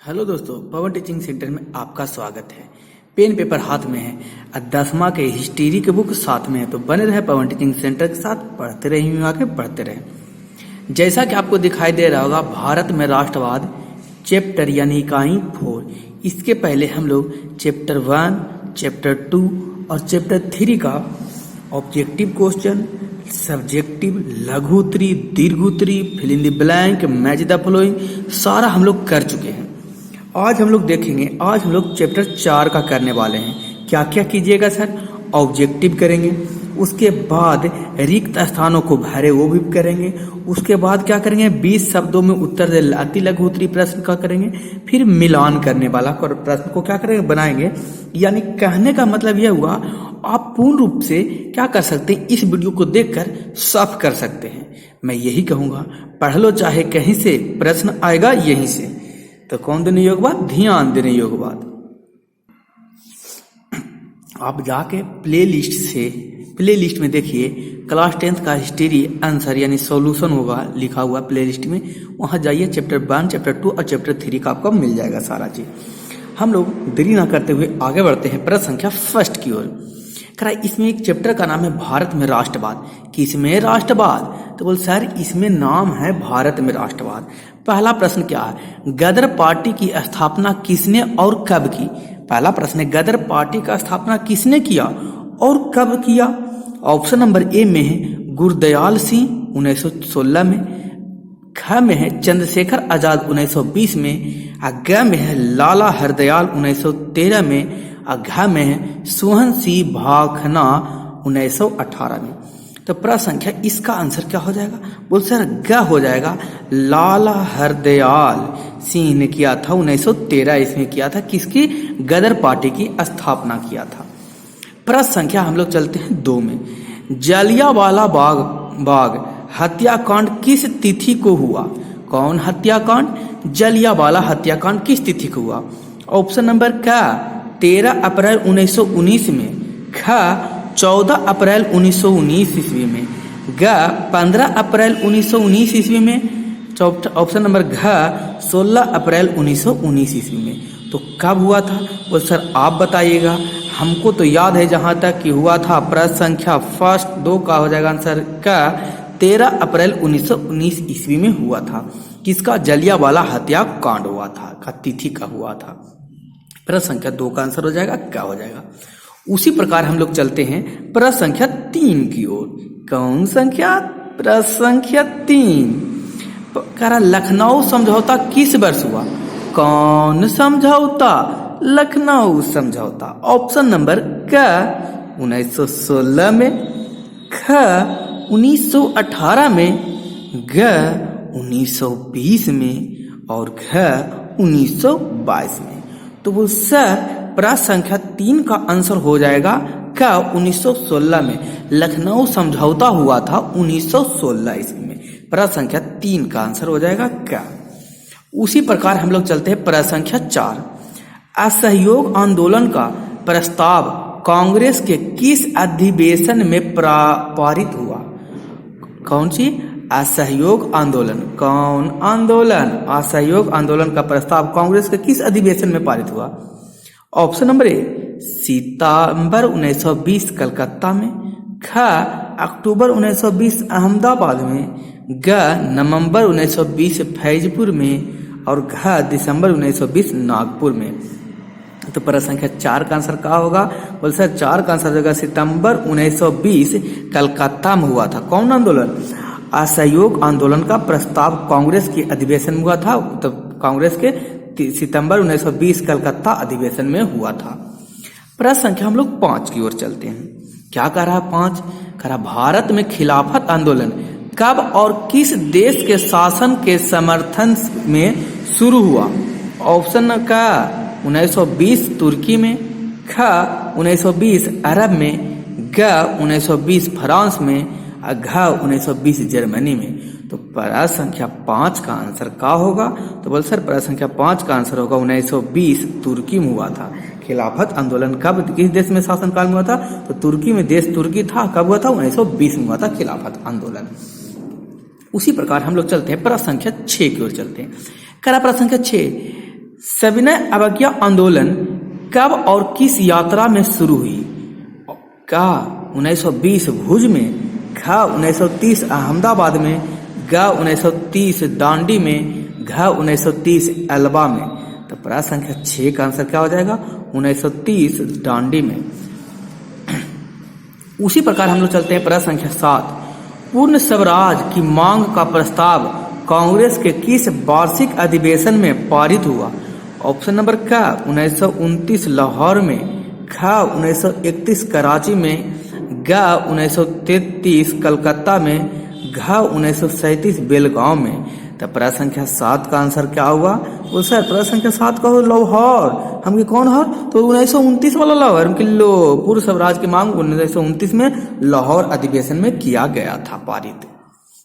Hello दोस्तों, पवन teaching centre में आपका स्वागत है। पेन पेपर हाथ में है और 10वां के हिस्ट्री के बुक साथ में है, तो बने रहे पवन टीचिंग सेंटर के साथ, पढ़ते रहे आगे बढ़ते रहे। जैसा कि आपको दिखाई दे रहा होगा, भारत में राष्ट्रवाद चैप्टर यानी इकाई 4। इसके पहले हम लोग चैप्टर 1, चैप्टर 2 और चैप्टर 3 का ऑब्जेक्टिव क्वेश्चन, सब्जेक्टिव, लघु उत्तरी, दीर्घ उत्तरी, fill in the blank, match the following सारा हम लोग कर चुके हैं। आज हम लोग देखेंगे, आज हम लोग चैप्टर 4 का करने वाले हैं। क्या क्या कीजिएगा सर? ऑब्जेक्टिव करेंगे, उसके बाद रिक्त स्थानों को भरे वो भी करेंगे, उसके बाद क्या करेंगे 20 शब्दों में उत्तर दे अति लघु उत्तरी प्रश्न का करेंगे, फिर मिलान करने वाला प्रश्न को क्या करेंगे बनाएंगे। यानी कहने का मतलब यह हुआ, आप पूर्ण रूप से क्या कर सकते हैं, इस वीडियो को देखकर सब कर सकते हैं। मैं यही कहूंगा, पढ़ लो चाहे कहीं से, प्रश्न आएगा यहीं से। तो कौन देने योग्य बात? ध्यान देने योग्य बात। आप जाके प्ले लिस्ट में देखिए, क्लास 10th का हिस्ट्री आंसर यानी सॉल्यूशन होगा लिखा हुआ प्ले लिस्ट में। वहां जाइए, चैप्टर 1, चैप्टर 2 और चैप्टर 3 का आपको मिल जाएगा सारा चीज। हम लोग देरी ना करते हुए आगे बढ़ते हैं प्रश्न संख्या फर्स्ट की ओर। इसमें एक चैप्टर का नाम है भारत में राष्ट्रवाद। किसमें राष्ट्रवाद? तो बोल सर इसमें नाम है भारत में राष्ट्रवाद। पहला प्रश्न क्या है? गदर पार्टी की स्थापना किसने और कब की? पहला प्रश्न है, गदर पार्टी का स्थापना किसने किया और कब किया? ऑप्शन नंबर ए में है गुरदयाल सिंह 1916 में, ख में है चंद्रशेखर आजाद 1920 में, ग में है लाला हरदयाल 1913 में, घ में है सोहन सिंह भाखना 1918 में। तो प्रश्न संख्या इसका आंसर क्या हो जाएगा? बोल सर ग हो जाएगा। लाला हरदयाल सिंह ने किया था 1913 इसमें किया था। किसकी? गदर पार्टी की स्थापना किया था। प्रश्न संख्या हम लोग चलते हैं 2 में। जलियांवाला बाग हत्याकांड किस तिथि को हुआ? कौन हत्याकांड? जलियांवाला हत्याकांड किस तिथि को हुआ? ऑप्शन नंबर क्या? 13 अप्रैल 1919 में, ख 14 अप्रैल 1919 ईस्वी में, ग 15 अप्रैल 1919 ईस्वी में, ऑप्शन नंबर घ 16 अप्रैल 1919 ईस्वी में। तो कब हुआ था वो सर आप बताइएगा। हमको तो याद है जहां तक कि हुआ था प्रश्न संख्या फर्स्ट 2 का हो जाएगा आंसर का 13 अप्रैल 1919 ईस्वी में हुआ था। किसका? जलियांवाला हत्याकांड हुआ था, का तिथि का हुआ था। प्रश्न संख्या 2 का आंसर हो जाएगा क्या हो जाएगा। उसी प्रकार हम लोग चलते हैं प्रश्न संख्या 3 की ओर। कौन संख्या? प्रश्न संख्या 3 कह लखनऊ समझौता किस वर्ष हुआ? कौन समझौता? लखनऊ समझौता। ऑप्शन नंबर क 1916 में, ख 1918 में, ग 1920 में और घ 1922 में। तो वो सर प्रश्न संख्या 3 का आंसर हो जाएगा क्या? 1916 में लखनऊ समझौता हुआ था 1916 ईस्वी में। प्रश्न संख्या 3 का आंसर हो जाएगा क्या। उसी प्रकार हम लोग चलते हैं प्रश्न संख्या 4। असहयोग आंदोलन का प्रस्ताव कांग्रेस के किस अधिवेशन में पारित हुआ? कौन सी? असहयोग आंदोलन। कौन आंदोलन? असहयोग आंदोलन का प्रस्ताव कांग्रेस के किस अधिवेशन में पारित हुआ? ऑप्शन नंबर ए सितंबर 1920 कलकत्ता में, ख अक्टूबर 1920 अहमदाबाद में, ग नवंबर 1920 फैजपुर में और घ दिसंबर 1920 नागपुर में। तो प्रश्न संख्या 4 का आंसर क्या होगा? बोल सर 4 का आंसर होगा सितंबर 1920 कलकत्ता में हुआ था। कौन आंदोलन? असहयोग आंदोलन का प्रस्ताव कांग्रेस के अधिवेशन में हुआ था। तो कांग्रेस के सितंबर 1920 कलकत्ता अधिवेशन में हुआ था। प्रश्न संख्या हम लोग 5 की ओर चलते हैं। क्या कह रहा है 5? कह रहा भारत में खिलाफत आंदोलन कब और किस देश के शासन के समर्थन में शुरू हुआ? ऑप्शन का 1920 तुर्की में, ख 1920 अरब में, ग 1920 फ्रांस में, घ 1920 जर्मनी में। तो प्रश्न संख्या 5 का आंसर क्या होगा? तो बोल सर प्रश्न संख्या 5 का आंसर होगा 1920 तुर्की में हुआ था। खिलाफत आंदोलन कब किस देश में शासनकाल में हुआ था? तो तुर्की में, देश तुर्की था। कब हुआ था? 1920 में हुआ था खिलाफत आंदोलन। उसी प्रकार हम लोग चलते हैं प्रश्न संख्या 6 की ओर चलते हैं। करा प्रश्न संख्या 6, सविनय अवज्ञा आंदोलन कब और किस यात्रा में शुरू हुई? का 1920 भुज में, घ 1930 अहमदाबाद में, ग 1930 दांडी में, घ 1930 एल्बा में। तो प्रश्न संख्या 6 का आंसर क्या हो जाएगा? 1930 दांडी में। उसी प्रकार हम लोग चलते हैं प्रश्न संख्या 7। पूर्ण स्वराज की मांग का प्रस्ताव कांग्रेस के किस वार्षिक अधिवेशन में पारित हुआ? ऑप्शन नंबर क 1929 लाहौर में, ख 1931 कराची में, ग 1933 कलकत्ता में, घ 1937 बेलगांव में। तो प्रश्न संख्या 7 का आंसर क्या हुआ? वो सर प्रश्न संख्या 7 का हो लाहौर। हम की कौन हर? तो 1929 वाला लाहौर। हम लो पूर्व स्वराज की मांग 1929 में लाहौर अधिवेशन में किया गया था पारित।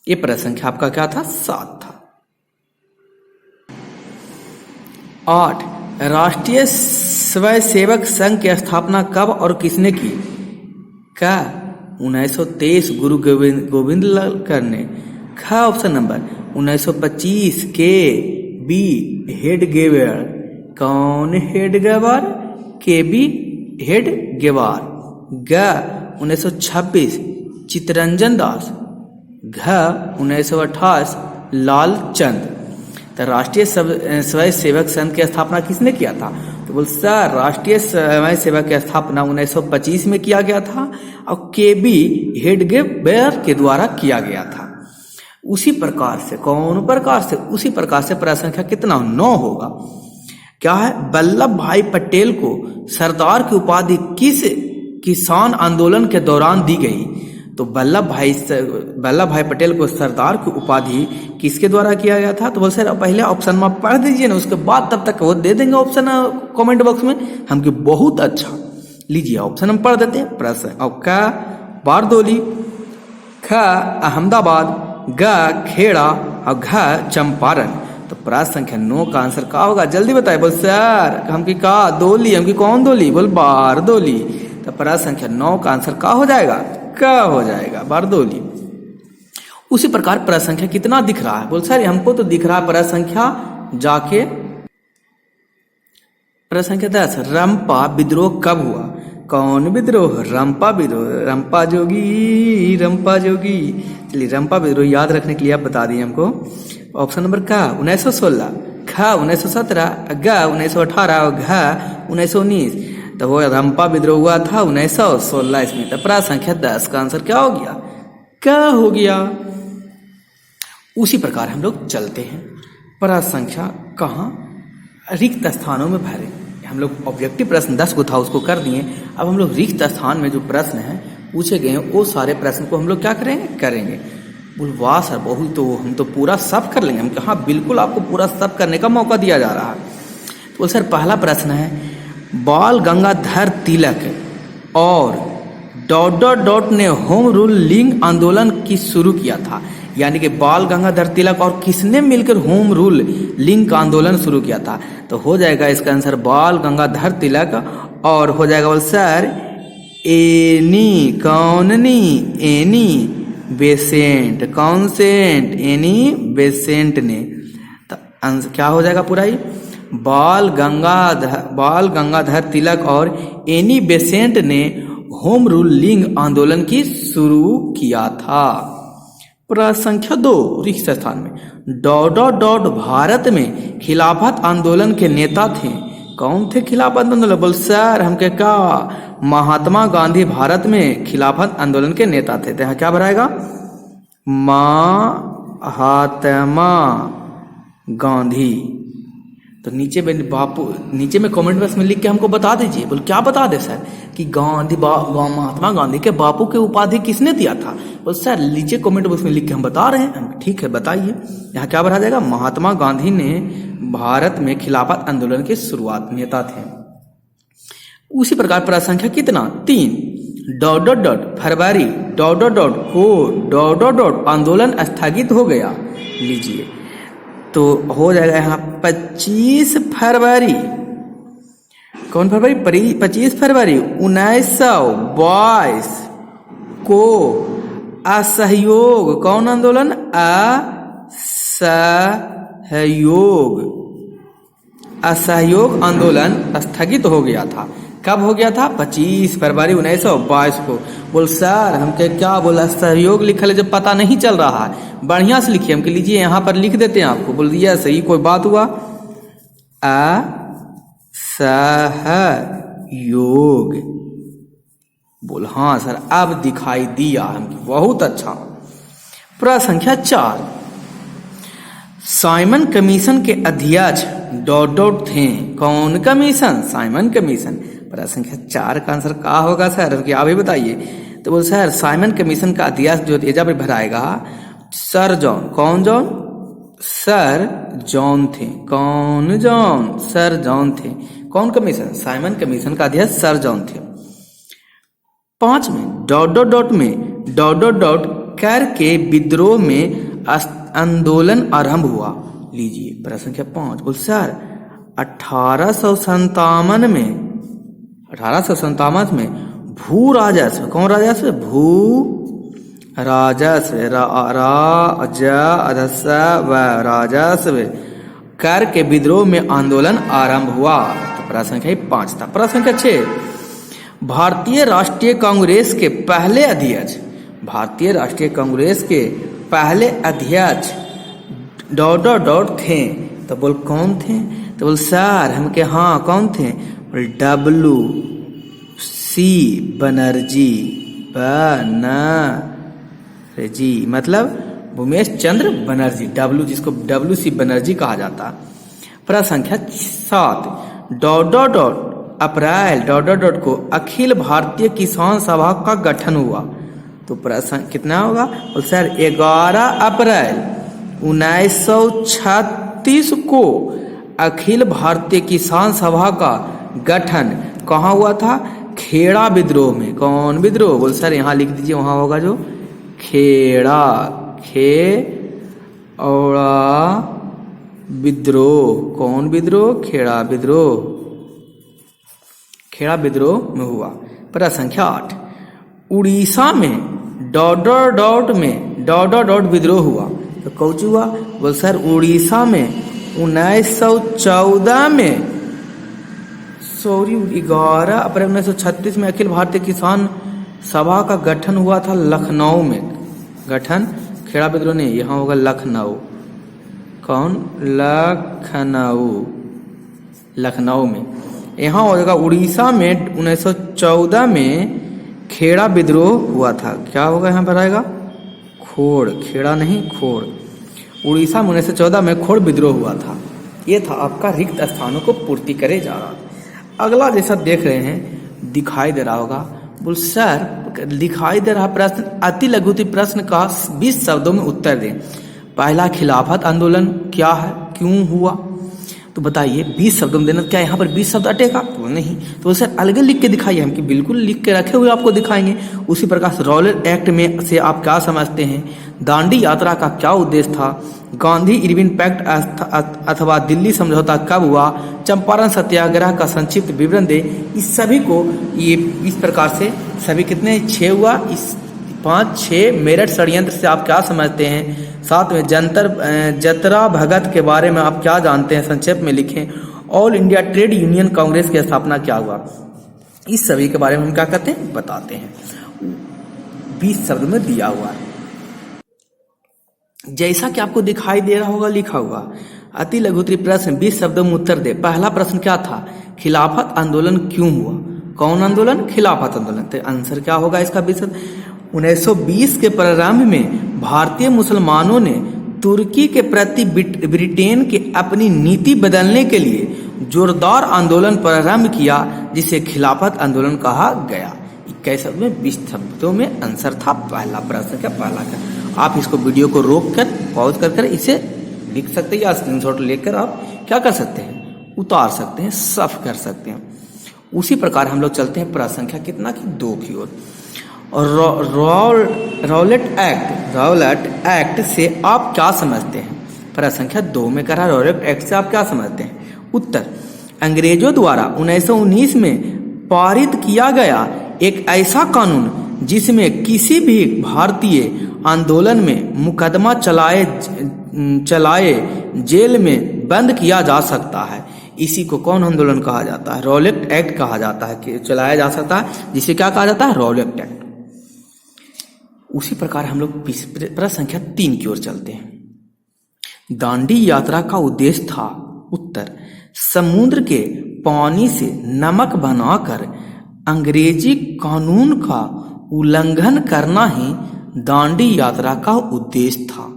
ये प्रश्न संख्या आपका क्या था? 7 था। 8 राष्ट्रीय स्वयंसेवक संघ की स्थापना कब और किसने की? का 1923 गुरु गोविंद लालकर ने। ख ऑप्शन नंबर 1925 के बी हेडगेवार। कौन हेडगेवार? के बी हेडगेवार। ग 1926 चित्तरंजन दास। घ 1928 लालचंद। तो राष्ट्रीय स्वयं सेवक संघ की स्थापना किसने किया था? तो बोल सर राष्ट्रीय स्वयं सेवक की स्थापना 1925 में किया गया था और के बी हेडगेवार के द्वारा किया गया था। उसी प्रकार से कौन प्रकार से? उसी प्रकार से प्रश्न संख्या कितना? 9 होगा। क्या है? वल्लभ भाई पटेल को सरदार की उपाधि किस किसान आंदोलन के दौरान दी गई? तो वल्लभ भाई पटेल को सरदार की उपाधि किसके द्वारा किया गया था? तो बोल सर पहले ऑप्शन में पढ़ दीजिए ना, उसके बाद तब तक वो दे देंगे ऑप्शन कमेंट बॉक्स में। हम की बहुत अच्छा। लीजिए ऑप्शन हम पढ़ देते हैं। प्रश्न और क बारदोली, ख अहमदाबाद, ग खेड़ा और घ चंपारण। तो प्रश्न संख्या 9 का आंसर क्या होगा? जल्दी बताए। बोल सर हम की का दोली। हम की कौन दोली? बोल बारदोली। तो प्रश्न संख्या 9 का आंसर क्या हो जाएगा? क्या हो जाएगा? बारदोली। उसी प्रकार प्रश्न संख्या कितना दिख रहा है? बोल सर हमको तो दिख रहा है प्रश्न संख्या जाके प्रश्न संख्या 10 रंपा विद्रोह कब हुआ? कौन विद्रोह? रंपा विद्रोह। रंपा जोगी, रंपा जोगी। चलिए रंपा विद्रोह याद रखने के लिए आप बता दिए हमको। ऑप्शन नंबर का 1916, ख 1917, ग 1918 और घ 1919। तो वो रंपा विद्रोह हुआ था 1916 ईस्वी। तो प्रश्न संख्या 10 का आंसर क्या हो गया? क्या हो गया? उसी प्रकार हम लोग चलते हैं। प्रश्न संख्या कहाँ? रिक्त स्थानों में भरे। हम लोग ऑब्जेक्टिव प्रश्न 10 को था उसको कर दिए। अब हम लोग रिक्त स्थान में जो प्रश्न हैं पूछे गए हैं वो सारे प्रश्न को हम लोग क्या करेंगे? बोल वाह सर बहुत, तो हम तो पूरा सब कर लेंगे। हम कहा बिल्कुल आपको पूरा सब करने का मौका दिया जा रहा है। तो सर पहला प्रश्न है बाल गंगाधर तिलक और डॉट डॉट डॉट ने होम रूल लिंग आंदोलन की शुरू किया था। यानी कि बाल गंगाधर तिलक और किसने मिलकर होम रूल लिंग का आंदोलन शुरू किया था? तो हो जाएगा इसका आंसर बाल गंगाधर तिलक और हो जाएगा बोल सर एनी कौननी एनी बेसेंट। कौन सेंट? एनी बेसेंट ने। तो आंसर क्या हो जाएगा पूरा ही? बाल गंगाधर तिलक और एनी बेसेंट ने होम रूल लिंग आंदोलन की शुरू किया था। प्रश्न संख्या 2 रिक्त स्थान में डॉट डॉट डॉट भारत में खिलाफत आंदोलन के नेता थे। कौन थे खिलाफत आंदोलन? बोल सर हमके का महात्मा गांधी भारत में खिलाफत आंदोलन के नेता थे। तो यहाँ क्या भराएगा? महात्मा गांधी। तो नीचे में कमेंट बॉक्स में लिख के हमको बता दीजिए। बोल क्या बता दे सर कि महात्मा गांधी के बापू के उपाधि किसने दिया था? बोल सर नीचे कमेंट बॉक्स में लिख के हम बता रहे हैं। ठीक है बताइए। यहाँ क्या भरा जाएगा? महात्मा गांधी ने भारत में खिलाफत आंदोलन के शुरुआत नेता थे। उसी प्रकार प्रश्न संख्या कितना? 3 डॉट डॉट डॉट फरवरी डॉट डॉट डॉट को डॉट डॉट डॉट आंदोलन स्थगित हो गया। लीजिए तो हो जाएगा यहाँ 25 फरवरी। कौन फरवरी? 25 फरवरी 1922 को असहयोग। कौन आंदोलन? असहयोग असहयोग आंदोलन स्थगित हो गया था। कब हो गया था? 25 फरवरी 1922 को। बोल सर हमके क्या बोला, असहयोग लिखल है, जब पता नहीं चल रहा है, बढ़िया से लिखिए। हमके लीजिए यहाँ पर लिख देते हैं आपको। बोल दिया सही, कोई बात हुआ? असहयोग। बोल हाँ सर अब दिखाई दिया हमको, बहुत अच्छा। प्रश्न संख्या 4, साइमन कमीशन के अध्यक्ष डॉट थे। कौन कमीशन? Simon commission. प्रश्न संख्या 4 का आंसर क्या होगा सर? क्या भी बताइए। तो बोल सर साइमन कमीशन का अध्यक्ष जो एजा पर भराएगा सर जॉन। कौन जॉन? सर जॉन थे। कौन जॉन? सर जॉन थे। कौन कमीशन? साइमन कमीशन का अध्यक्ष सर जॉन थे। 5 में डॉट कर के विद्रोह में आंदोलन आरंभ हुआ। लीजिए प्रश्न संख्या 5। बोल सर 1857 में भू राजस्व। कौन राजस्व? भू राजस्व। राजस्व कर के विद्रोह में आंदोलन आरंभ हुआ। तो प्रश्न संख्या 5 था। प्रश्न संख्या 6, भारतीय राष्ट्रीय कांग्रेस के पहले अध्यक्ष। भारतीय राष्ट्रीय कांग्रेस के पहले अध्यक्ष डॉट थे। तो बोल कौन थे? तो बोल सर हमके हाँ कौन थे? बोल WC बनर्जी। बनर्जी मतलब भूमेश चंद्र बनर्जी। जिसको WC बनर्जी कहा जाता। प्रश्न संख्या 7, डॉट अप्रैल डॉट को अखिल भारतीय किसान सभा का गठन हुआ। तो प्रश्न कितना होगा? और सर 11 अप्रैल 1936 को अखिल भारतीय किसान सभा का गठन कहाँ हुआ था? खेड़ा विद्रोह में। कौन विद्रोह? बोल सर यहाँ लिख दीजिए, वहां होगा जो खेड़ा विद्रोह। कौन विद्रोह? खेड़ा विद्रोह। खेड़ा विद्रोह में हुआ। प्रश्न संख्या 8, उड़ीसा में डॉट विद्रोह हुआ। तो कौन हुआ? बोल सर उड़ीसा में 1914 में 11 अप्रैल 1936 में अखिल भारतीय किसान सभा का गठन हुआ था लखनऊ में। गठन खेड़ा विद्रोह नहीं, यहाँ होगा लखनऊ। कौन? लखनऊ में। यहाँ हो जाएगा उड़ीसा में 1914 में खेड़ा विद्रोह हुआ था। क्या होगा यहाँ पर आएगा? खोड़। खेड़ा नहीं, खोड़। उड़ीसा में 1914 में खोड़ विद्रोह हुआ था। ये था आपका रिक्त स्थानों को पूर्ति करे जा रहा। अगला जैसा देख रहे हैं दिखाई दे रहा होगा। बोल सर दिखाई दे रहा प्रश्न अति लघुति प्रश्न का 20 शब्दों में उत्तर दें। पहला, खिलाफत आंदोलन क्या है, क्यों हुआ? तो बताइए 20 शब्दों में देना। क्या यहाँ पर 20 शब्द अटेगा? तो नहीं। तो सर अलग लिख के दिखाइए। हम कि बिल्कुल लिख के रखे हुए आपको दिखाएंगे। उसी प्रकार रॉलेट एक्ट में से आप क्या समझते हैं? दांडी यात्रा का क्या उद्देश्य था? गांधी इरविन पैक्ट अथवा दिल्ली समझौता कब हुआ? चंपारण सत्याग्रह का संक्षिप्त विवरण दे। इस सभी को ये इस प्रकार से सभी कितने 6 हुआ। इस 5, 6 मेरठ षड्यंत्र से आप क्या समझते हैं? 7 में जतरा भगत के बारे में आप क्या जानते हैं? संक्षेप में लिखें। All India trade union Congress की स्थापना क्या हुआ? इस सभी के बारे में हम क्या कहते हैं? बताते हैं। 20 शब्द में दिया हुआ है। जैसा कि आपको दिखाई दे रहा होगा लिखा हुआ अति लघुत्री प्रश्न 20 शब्दों में उत्तर दे। पहला प्रश्न क्या था? खिलाफत आंदोलन क्यों हुआ? कौन आंदोलन? खिलाफत आंदोलन। तो आंसर क्या होगा इसका? 1920 के प्रारंभ में भारतीय मुसलमानों ने तुर्की के प्रति ब्रिटेन के अपनी नीति बदलने के लिए जोरदार आंदोलन प्रारंभ किया, जिसे खिलाफत आंदोलन कहा गया। 21 शब्द में 20 शब्दों में आंसर था पहला प्रश्न का। पहला का आप इसको वीडियो को रोक कर पॉज कर इसे लिख सकते हैं या स्क्रीनशॉट लेकर आप क्या कर सकते हैं? उतार सकते हैं, साफ कर सकते हैं। उसी प्रकार हम लोग चलते हैं प्रश्न संख्या कितना की 2 की ओर। और रॉलेट एक्ट से आप क्या समझते हैं? प्रश्न संख्या 2 में करा रॉलेट एक्ट से आप क्या समझते हैं? उत्तर, अंग्रेजों द्वारा 1919 में पारित किया गया एक ऐसा कानून जिसमें किसी भी भारतीय आंदोलन में मुकदमा चलाए जेल में बंद किया जा सकता है। इसी को कौन आंदोलन कहा जाता है? रॉलेट एक्ट कहा जाता है कि चलाया जा सकता है, जिसे क्या कहा जाता है? Rowlatt act. उसी प्रकार हम लोग प्रश्न संख्या 3 की ओर चलते हैं। दांडी यात्रा का उद्देश्य था उत्तर, समुद्र के पानी से नमक बनाकर अंग्रेजी कानून का उल्लंघन करना ही दांडी यात्रा का उद्देश्य था।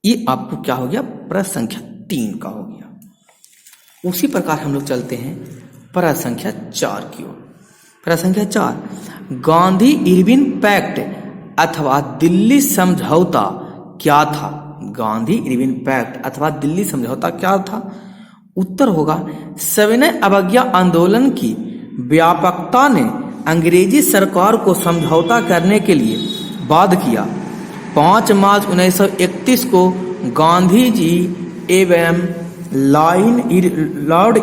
ये आपको क्या हो गया? प्रश्न संख्या 3 का हो गया। उसी प्रकार हम लोग चलते हैं प्रश्न संख्या 4 की ओर। प्रश्न संख्या 4, गांधी इरविन पैक्ट अथवा दिल्ली समझौता क्या था? गांधी इरविन पैक्ट अथवा दिल्ली समझौता क्या था? उत्तर होगा, सविनय अवज्ञा आंदोलन की व्यापकता ने अंग्रेजी सरकार को समझौता करने के लिए बाध्य किया। 5 मार्च 1931 को गांधी जी एवं लॉर्ड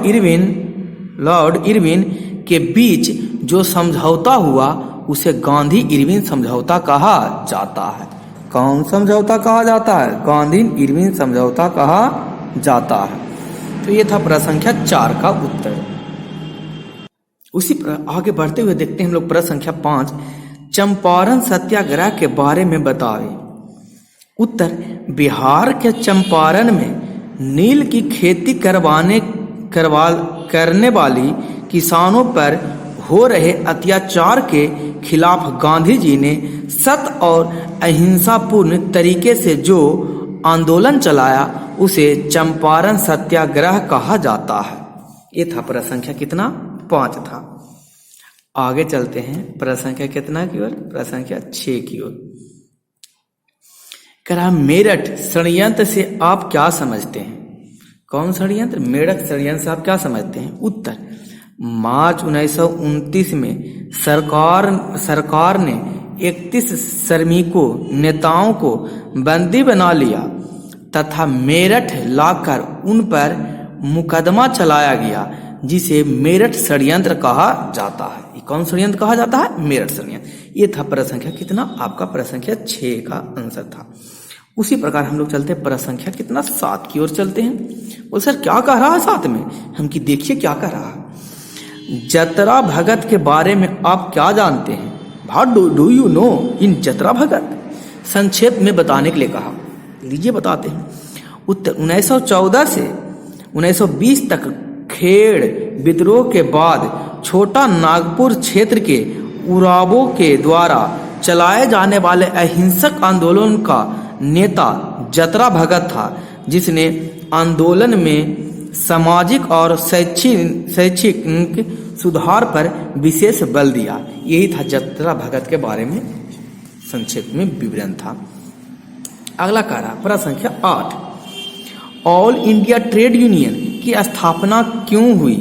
इरविन के बीच जो समझौता हुआ उसे गांधी इरविन समझौता कहा जाता है। कौन समझौता कहा जाता है? गांधी इरविन समझौता कहा जाता है। तो ये था प्रश्न संख्या 4 का उत्तर। उसी पर आगे बढ़ते हुए देखते हैं हम लोग प्रश्न संख्या 5, चंपारण सत्याग्रह के बारे में बतावे। उत्तर, बिहार के चंपारण में नील की खेती करने वाली किसानों पर हो रहे अत्याचार के खिलाफ गांधी जी ने सत्य और अहिंसापूर्ण तरीके से जो आंदोलन चलाया उसे चंपारण सत्याग्रह कहा जाता है। ये था प्रश्न संख्या कितना? 5 था। आगे चलते हैं प्रश्न संख्या कितना की ओर? प्रश्न संख्या 6 की ओर। करा मेरठ षड्यंत्र से आप क्या समझते हैं? कौन षड्यंत्र? मेरठ षड्यंत्र से आप क्या समझते हैं? उत्तर, मार्च 1929 में सरकार ने 31 श्रमिकों नेताओं को बंदी बना लिया तथा मेरठ लाकर उन पर मुकदमा चलाया गया, जिसे मेरठ षड्यंत्र कहा जाता है। ये कौन षड्यंत्र कहा जाता है? मेरठ षड्यंत्र। ये था प्रश्न संख्या कितना? आपका प्रश्न संख्या 6 का आंसर था। उसी प्रकार हम लोग चलते हैं प्रश्न संख्या कितना? 7 की ओर चलते हैं। बोल सर क्या कह रहा है 7 में? हम की देखिए क्या कह रहा है। जतरा भगत के बारे में आप क्या जानते हैं? What do you know in Jatra Bhagat? संक्षेप में बताने के लिए कहा। लीजिए बताते हैं। उत्तर, 1914 से 1920 तक खेड़ विद्रोह के बाद छोटा नागपुर क्षेत्र के उरावों के द्वारा चलाए जाने वाले अहिंसक आंदोलन का नेता जतरा भगत था, जिसने आंदोलन में सामाजिक और शैक्षिक सुधार पर विशेष बल दिया। यही था जतरा भगत के बारे में संक्षेप में विवरण था। अगला कार्य प्रश्न संख्या 8, ऑल इंडिया ट्रेड यूनियन की स्थापना क्यों हुई?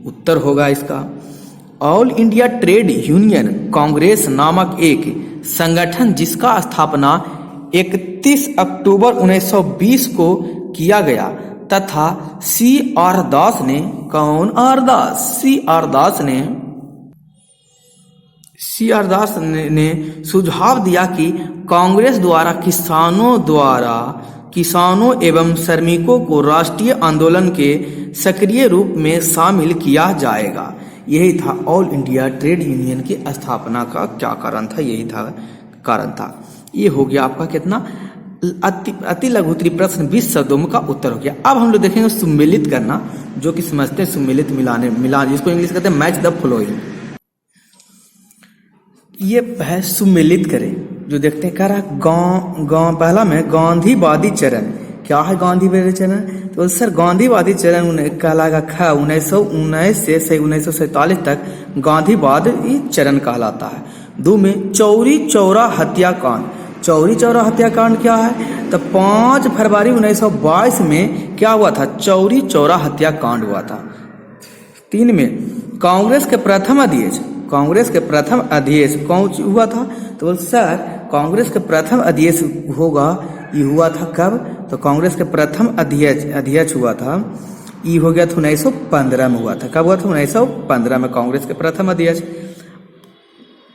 उत्तर होगा इसका, all India trade union Congress नामक एक संगठन जिसका स्थापना 31 अक्टूबर 1920 को किया गया तथा C.R. दास ने, कौन आर दास? C.R. दास ने सुझाव दिया कि कांग्रेस द्वारा किसानों एवं श्रमिकों को राष्ट्रीय आंदोलन के सक्रिय रूप में शामिल किया जाएगा। यही था ऑल इंडिया ट्रेड यूनियन की स्थापना का क्या कारण था? यही था कारण था। ये हो गया आपका कितना? अति लघु उत्तरीय प्रश्न 20 शब्दों का उत्तर हो गया। अब हम लोग देखेंगे सुमेलित करना, जो कि समझते हैं सुमेलित मिलान, जिसको इंग्लिश कहते हैं मैच द फॉलोइंग। ये है सुमेलित करें, जो देखते हैं कह रहा पहला में गांधीवादी चरण। क्या है गांधीवादी चरण? तो सर गांधीवादी चरण कहलाएगा 1919 से 1947 तक गांधीवादी चरण कहलाता है। 2 में चौरी चौरा हत्याकांड। चौरी चौरा हत्याकांड क्या है? तो 5 फरवरी 1922 में क्या हुआ था? चौरी चौरा हत्याकांड हुआ था। 3 में कांग्रेस के प्रथम अध्यक्ष कौन हुआ था? तो सर कांग्रेस के प्रथम अध्यक्ष होगा, ये हुआ था कब? तो कांग्रेस के प्रथम अध्यक्ष हुआ था, ये हो गया था 1915 में हुआ था। कब हुआ था? 1915 में कांग्रेस के प्रथम अध्यक्ष।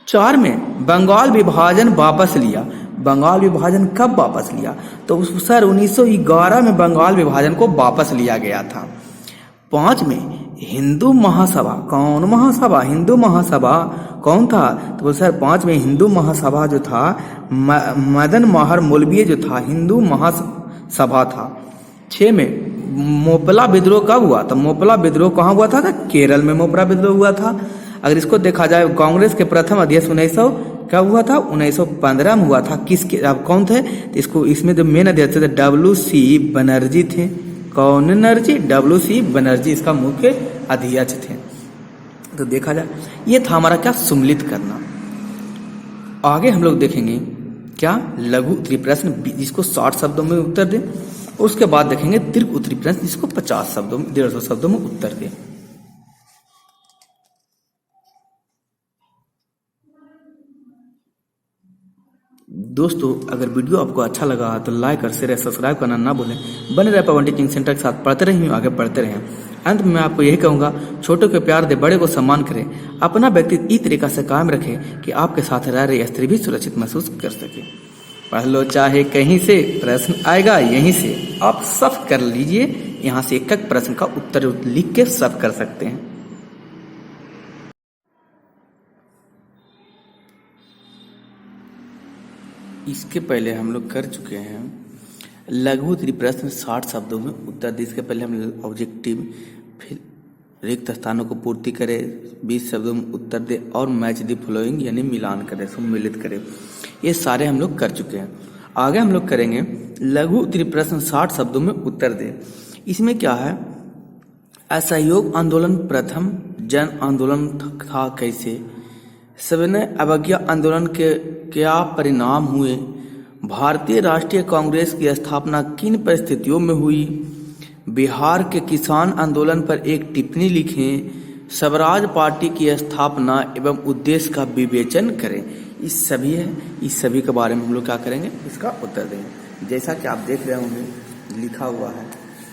4 में बंगाल विभाजन वापस लिया। बंगाल विभाजन कब वापस लिया? तो सर 1911 में बंगाल विभाजन को वापस लिया गया था। 5 में हिंदू महासभा, कौन महासभा? हिंदू महासभा कौन था? तो बोले सर 5 में हिंदू महासभा जो था मदन मोहन मौलवी जो था, हिंदू महासभा था। 6 में मोपला विद्रोह कब हुआ? तो मोपला विद्रोह कहाँ हुआ था? तो केरल में मोपला विद्रोह हुआ था। अगर इसको देखा जाए, कांग्रेस के प्रथम अध्यक्ष 1900 कब हुआ था? 1915 में हुआ था। किसके, अब कौन थे? तो इसको, इसमें जो मेन अध्यक्ष थे WC बनर्जी थे। कौन बनर्जी? WC बनर्जी इसका मुख्य अध्यक्ष थे। तो देखा जाए, ये था हमारा क्या, सुम्मिलित करना। आगे हम लोग देखेंगे क्या, लघु उत्तरी प्रश्न जिसको 60 शब्दों में उत्तर दे। उसके बाद देखेंगे दीर्घ उत्तरी प्रश्न जिसको 50 शब्दों में, 150 शब्दों में उत्तर दे। दोस्तों, अगर वीडियो आपको अच्छा लगा तो लाइक और शेयर सब्सक्राइब करना ना भूलें। बने रहे पवन टीचिंग सेंटर के साथ, पढ़ते रहें, आगे बढ़ते रहें। अंत में मैं आपको यही कहूंगा, छोटों को प्यार दे, बड़े को सम्मान करें, अपना व्यक्तित्व इस तरीका से कायम रखें कि आपके साथ रह रही स्त्री भी सुरक्षित महसूस कर सके। पढ़ लो चाहे कहीं से, प्रश्न आएगा यहीं से। आप सब कर लीजिए, यहाँ से एक एक प्रश्न का उत्तर लिख के सब कर सकते हैं। इसके पहले हम लोग कर चुके हैं लघु उत्तरी प्रश्न 60 शब्दों में उत्तर दे। इसके पहले हम ऑब्जेक्टिव, फिर रिक्त स्थानों को पूर्ति करें, 20 शब्दों में उत्तर दे और मैच द फॉलोइंग यानी मिलान करें, सम्मिलित करें। ये सारे हम लोग कर चुके हैं। आगे हम लोग करेंगे लघु उत्तरी प्रश्न 60 शब्दों में उत्तर दे। इसमें क्या है, असहयोग आंदोलन प्रथम जन आंदोलन था कैसे? सविनय अवज्ञा आंदोलन के क्या परिणाम हुए? भारतीय राष्ट्रीय कांग्रेस की स्थापना किन परिस्थितियों में हुई? बिहार के किसान आंदोलन पर एक टिप्पणी लिखें। स्वराज पार्टी की स्थापना एवं उद्देश्य का विवेचन करें। इस सभी है, इस सभी के बारे में हम लोग क्या करेंगे, इसका उत्तर देंगे। जैसा कि आप देख रहे होंगे लिखा हुआ है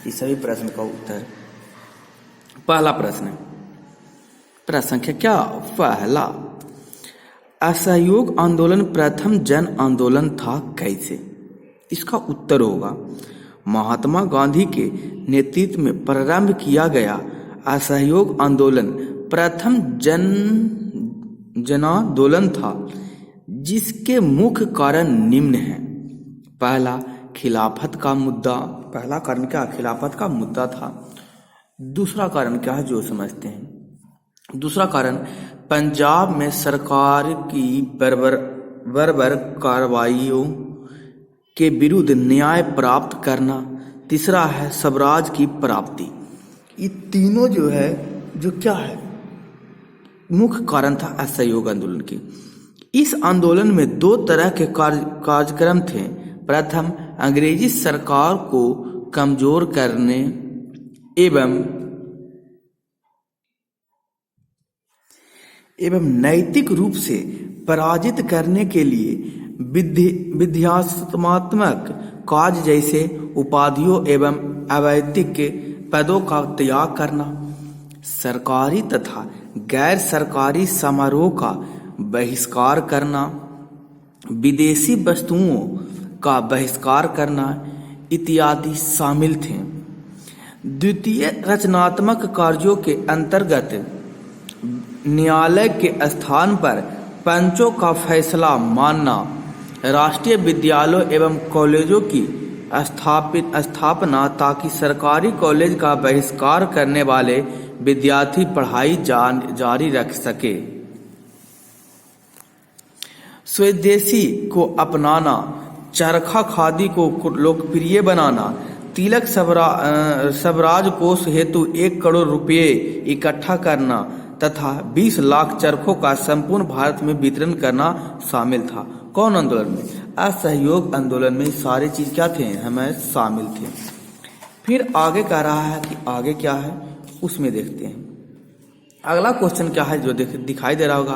इस सभी प्रश्न का उत्तर। पहला प्रश्न, प्रश्न संख्या क्या, पहला, असहयोग आंदोलन प्रथम जन आंदोलन था कैसे? इसका उत्तर होगा, महात्मा गांधी के नेतृत्व में प्रारंभ किया गया असहयोग आंदोलन प्रथम जनांदोलन था, जिसके मुख्य कारण निम्न हैं। पहला, खिलाफत का मुद्दा। पहला कारण क्या, खिलाफत का मुद्दा था। दूसरा कारण क्या है, जो समझते हैं। दूसरा कारण, पंजाब में सरकार की बर्बर कार्रवाइयों के विरुद्ध न्याय प्राप्त करना। तीसरा है स्वराज की प्राप्ति। ये तीनों जो है, जो क्या है, मुख्य कारण था असहयोग आंदोलन की। इस आंदोलन में 2 तरह के कार्यक्रम थे। प्रथम, अंग्रेजी सरकार को कमजोर करने एवं नैतिक रूप से पराजित करने के लिए विध्यात्मक कार्य जैसे उपाधियों एवं अवैतनिक पदों का त्याग करना। सरकारी तथा गैर सरकारी समारोह का बहिष्कार करना, विदेशी वस्तुओं का बहिष्कार करना इत्यादि शामिल थे। द्वितीय, रचनात्मक कार्यों के अंतर्गत न्यायालय के स्थान पर पंचों का फैसला मानना, राष्ट्रीय विद्यालयों एवं कॉलेजों की स्थापना ताकि सरकारी कॉलेज का बहिष्कार करने वाले विद्यार्थी पढ़ाई जारी रख सके। स्वदेशी को अपनाना, चरखा खादी को लोकप्रिय बनाना, तिलक स्वराज कोष हेतु 1 करोड़ रुपए इकट्ठा करना तथा 20 लाख चरखों का संपूर्ण भारत में वितरण करना शामिल था। कौन आंदोलन में? असहयोग आंदोलन में सारी चीज क्या थे, हमें शामिल थे। फिर आगे कह रहा है कि आगे क्या है, उसमें देखते हैं। अगला क्वेश्चन क्या है, जो दिखाई दे रहा होगा,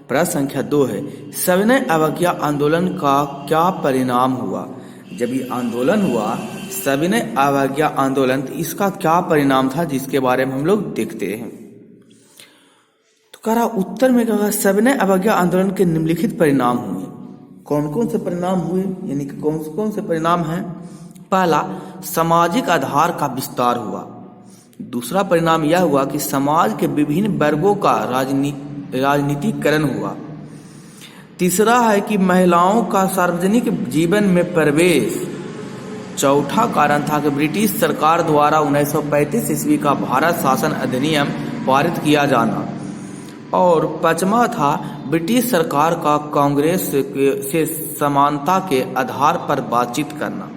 प्रश्न संख्या 2 है, सविनय अवज्ञा आंदोलन का क्या परिणाम हुआ? जब ये आंदोलन हुआ सविनय अवज्ञा आंदोलन, तो इसका क्या परिणाम था, जिसके बारे में हम लोग देखते हैं। तो कह रहा उत्तर में कहा सविनय अवज्ञा आंदोलन के निम्नलिखित परिणाम हुए। कौन कौन से परिणाम हुए, यानी कि कौन कौन से परिणाम हैं? पहला, सामाजिक आधार का विस्तार हुआ। दूसरा परिणाम यह हुआ कि समाज के विभिन्न वर्गों का राजनीतिकरण हुआ। तीसरा है कि महिलाओं का सार्वजनिक जीवन में प्रवेश। चौथा कारण था कि ब्रिटिश सरकार द्वारा 1935 ईस्वी का भारत शासन अधिनियम पारित किया जाना। और पांचवा था ब्रिटिश सरकार का कांग्रेस से समानता के आधार पर बातचीत करना।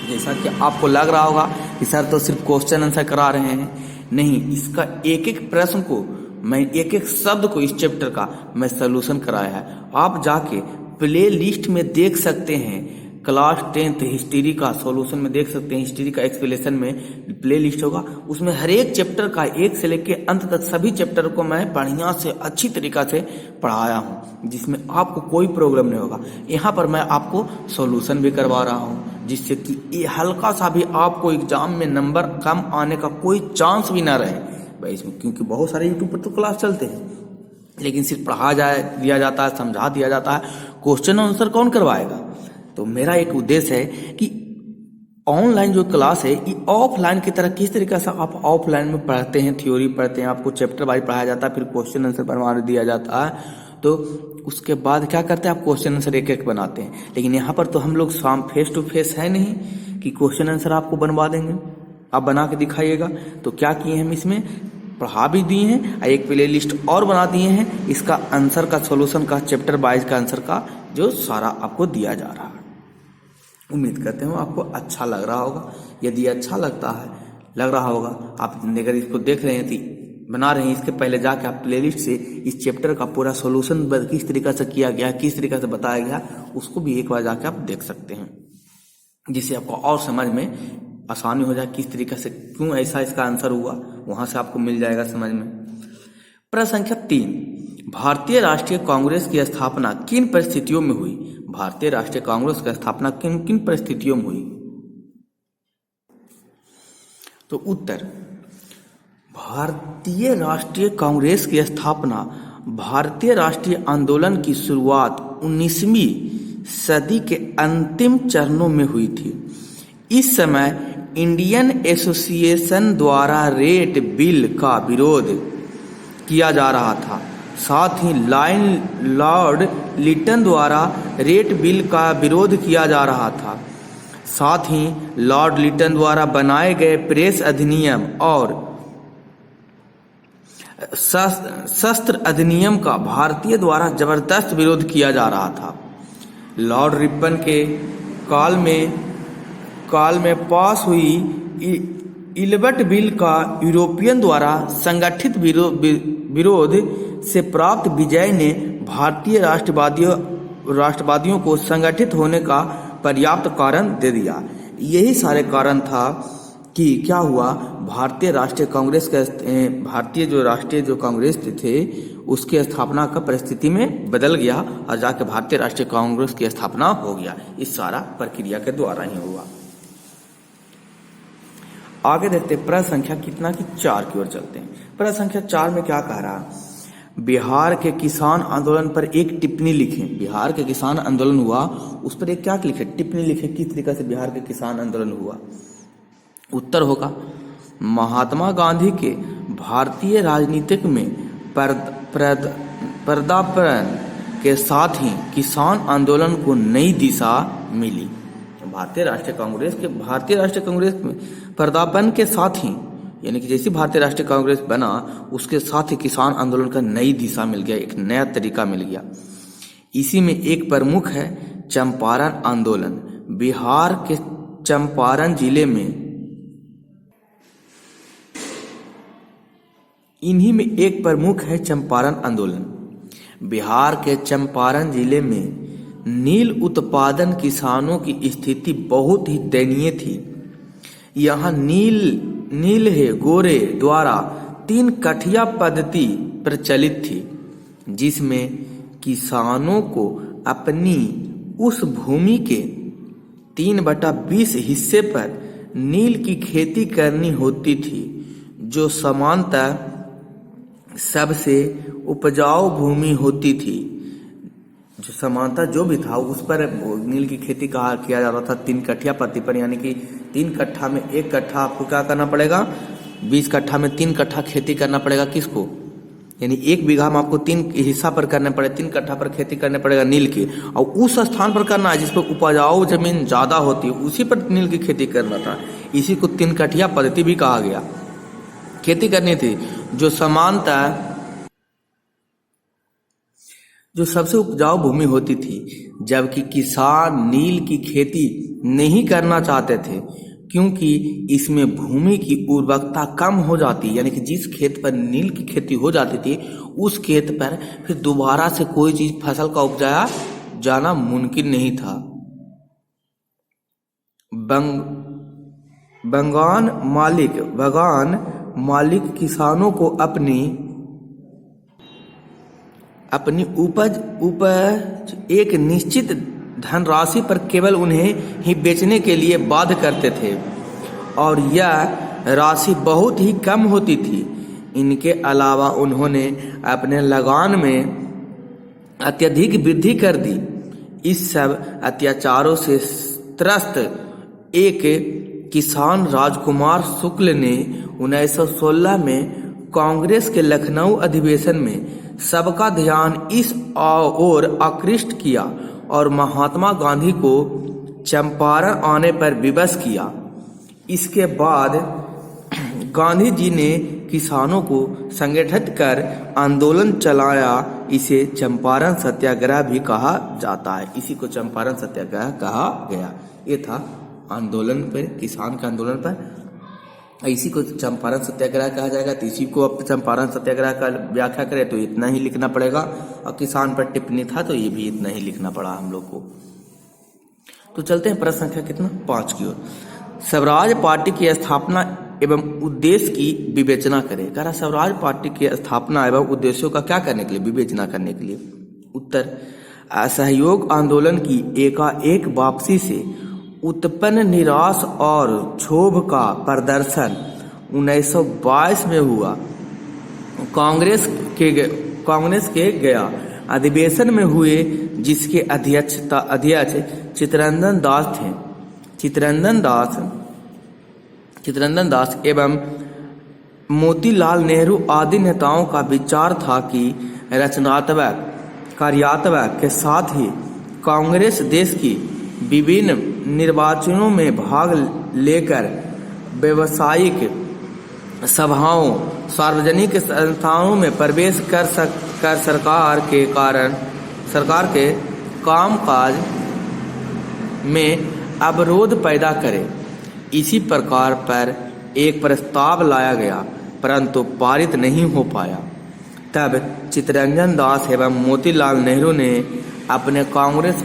जैसा कि आपको लग रहा होगा कि सर तो सिर्फ क्वेश्चन आंसर करा रहे हैं, नहीं, इसका एक एक प्रश्न को मैं, एक एक शब्द को इस चैप्टर का मैं सलूशन कराया है। आप जाके प्ले लिस्ट में देख सकते हैं, क्लास 10th हिस्ट्री का सॉल्यूशन में देख सकते हैं। हिस्ट्री का एक्सप्लेनेशन में प्ले लिस्ट होगा, उसमें हर एक चैप्टर का एक से लेके अंत तक सभी चैप्टर को मैं बढ़िया से अच्छी तरीका से पढ़ाया हूं, जिसमें आपको कोई प्रॉब्लम नहीं होगा। यहाँ पर मैं आपको सॉल्यूशन भी करवा रहा हूं, जिससे कि हल्का सा भी आपको एग्जाम में नंबर कम आने का कोई चांस भी ना रहे भाई इसमें, क्योंकि बहुत सारे यूट्यूब पर तो क्लास चलते हैं, लेकिन सिर्फ दिया जाता है, समझा दिया जाता है, क्वेश्चन आंसर कौन करवाएगा। तो मेरा एक उद्देश्य है कि ऑनलाइन जो क्लास है ये ऑफलाइन की तरह किस तरीके से आप ऑफलाइन में पढ़ते हैं, थ्योरी पढ़ते हैं, आपको चैप्टर वाइज पढ़ाया जाता है, फिर क्वेश्चन आंसर बनवा दिया जाता है, तो उसके बाद क्या करते हैं आप क्वेश्चन आंसर एक एक बनाते हैं। लेकिन यहाँ पर तो हम लोग फेस टू फेस है नहीं कि क्वेश्चन आंसर आपको बनवा देंगे, आप बना के दिखाइएगा। तो क्या किए हम इसमें पढ़ा भी दिए हैं, एक प्ले लिस्ट और बना दिए हैं, इसका आंसर का सॉल्यूशन का चैप्टर वाइज का आंसर का जो सारा आपको दिया जा रहा है। उम्मीद करते हैं आपको अच्छा लग रहा होगा। यदि अच्छा लग रहा होगा, आप अगर इसको देख रहे हैं तो बना रहे हैं, इसके पहले जाके आप प्लेलिस्ट से इस चैप्टर का पूरा सॉल्यूशन किस तरीके से किया गया, किस तरीके से बताया गया, उसको भी एक बार जाके आप देख सकते हैं, जिससे आपको और समझ में आसानी हो जाए किस तरीके से, क्यों ऐसा इसका आंसर हुआ, वहां से आपको मिल जाएगा समझ में। प्रश्न संख्या 3, भारतीय राष्ट्रीय कांग्रेस की स्थापना किन परिस्थितियों में हुई। भारतीय राष्ट्रीय कांग्रेस की स्थापना किन किन परिस्थितियों में हुई। तो उत्तर, भारतीय राष्ट्रीय कांग्रेस की स्थापना भारतीय राष्ट्रीय आंदोलन की शुरुआत 19वीं सदी के अंतिम चरणों में हुई थी। इस समय इंडियन एसोसिएशन द्वारा रेट बिल का विरोध किया जा रहा था। साथ ही लॉर्ड लिटन द्वारा रेट बिल का विरोध किया जा रहा था। साथ ही लॉर्ड लिटन द्वारा बनाए गए प्रेस अधिनियम और शस्त्र अधिनियम का भारतीय द्वारा जबरदस्त विरोध किया जा रहा था। लॉर्ड रिपन के काल में पास हुई इल्बर्ट बिल का यूरोपियन द्वारा संगठित विरोध से प्राप्त विजय ने भारतीय राष्ट्रवादियों को संगठित होने का पर्याप्त कारण दे दिया। यही सारे कारण था कि क्या हुआ, भारतीय राष्ट्रीय जो कांग्रेस थे उसकी स्थापना का परिस्थिति में बदल गया और जाके भारतीय राष्ट्रीय कांग्रेस की स्थापना हो गया। इस सारा प्रक्रिया के द्वारा ही हुआ। आगे देखते हैं प्रश्न संख्या कितना की 4 की ओर चलते हैं। प्रश्न संख्या 4 में क्या कह रहा, बिहार के किसान आंदोलन पर एक टिप्पणी लिखें। बिहार के किसान आंदोलन हुआ, उस पर एक क्या लिखे, टिप्पणी लिखे, किस तरीके से बिहार के किसान आंदोलन हुआ। उत्तर होगा, महात्मा गांधी के भारतीय राजनीतिक में पदार्पण के साथ ही किसान आंदोलन को नई दिशा मिली। भारतीय राष्ट्रीय कांग्रेस में पदार्पण के साथ ही, यानी कि जैसे भारतीय राष्ट्रीय कांग्रेस बना उसके साथ ही किसान आंदोलन का नई दिशा मिल गया, एक नया तरीका मिल गया। इसी में एक प्रमुख है चंपारण आंदोलन। बिहार के चंपारण जिले में इन्हीं में एक प्रमुख है चंपारण आंदोलन। बिहार के चंपारण जिले में नील उत्पादन किसानों की स्थिति बहुत ही दयनीय थी। यहाँ नीलहे गोरे द्वारा 3 कठिया पद्धति प्रचलित थी, जिसमें किसानों को अपनी उस भूमि के 3/20 हिस्से पर नील की खेती करनी होती थी, जो सामान्यतः सबसे उपजाऊ भूमि होती थी। जो समानता जो भी था उस पर नील की खेती किया जाता था 3 कठिया पद्धति पर, यानी कि 3 कट्ठा में 1 कट्ठा आपको क्या करना पड़ेगा, 20 कट्ठा में 3 कट्ठा खेती करना पड़ेगा किसको, यानी 1 बीघा में आपको 3 हिस्सा पर करने पड़े, 3 कट्ठा पर खेती करने पड़ेगा नील की, और उस स्थान पर करना है जिस पर उपजाऊ जमीन ज्यादा होती है उसी पर नील की खेती करना था। इसी को 3 कठिया पद्धति भी कहा गया। खेती करनी थी जो समानतः जो सबसे उपजाऊ भूमि होती थी, जबकि किसान नील की खेती नहीं करना चाहते थे क्योंकि इसमें भूमि की उर्वरकता कम हो जाती, यानी कि जिस खेत पर नील की खेती हो जाती थी उस खेत पर फिर दोबारा से कोई चीज फसल का उपजाया जाना मुमकिन नहीं था। बगान मालिक किसानों को अपनी उपज एक निश्चित धनराशि पर केवल उन्हें ही बेचने के लिए बाध्य करते थे और यह राशि बहुत ही कम होती थी। इनके अलावा उन्होंने अपने लगान में अत्यधिक वृद्धि कर दी। इस सब अत्याचारों से त्रस्त एक किसान राजकुमार शुक्ल ने 1916 में कांग्रेस के लखनऊ अधिवेशन में सबका ध्यान इस ओर आकृष्ट किया और महात्मा गांधी को चंपारण आने पर विवश किया। इसके बाद गांधी जी ने किसानों को संगठित कर आंदोलन चलाया। इसे चंपारण सत्याग्रह भी कहा जाता है। इसी को चंपारण सत्याग्रह कहा गया। ये था आंदोलन पर, किसान के आंदोलन पर, इसी को चंपारण सत्याग्रह कहा जाएगा। तो इसी को अब चंपारण सत्याग्रह का व्याख्या करें तो इतना ही लिखना पड़ेगा, और किसान पर टिप्पणी था तो ये भी इतना ही लिखना पड़ा हम लोग को। तो चलते हैं प्रश्न संख्या कितना 5 की ओर। स्वराज पार्टी की स्थापना एवं उद्देश्य की विवेचना करें। कह रहा स्वराज पार्टी की स्थापना एवं उद्देश्यों का क्या करने के लिए, विवेचना करने के लिए। उत्तर, असहयोग आंदोलन की एकाएक वापसी से उत्पन्न निराश और क्षोभ का प्रदर्शन 1922 में हुआ। कांग्रेस के गया अधिवेशन में हुए, जिसके अध्यक्ष चित्तरंजन दास थे। चित्तरंजन दास एवं मोतीलाल नेहरू आदि नेताओं का विचार था कि रचनात्मक कार्यात्मक के साथ ही कांग्रेस देश की विभिन्न निर्वाचनों में भाग लेकर व्यावसायिक सभाओं, सार्वजनिक संस्थानों में प्रवेश कर सरकार के कामकाज में अवरोध पैदा करे। इसी प्रकार पर एक प्रस्ताव लाया गया, परंतु पारित नहीं हो पाया। तब चित्तरंजन दास एवं मोतीलाल नेहरू ने अपने कांग्रेस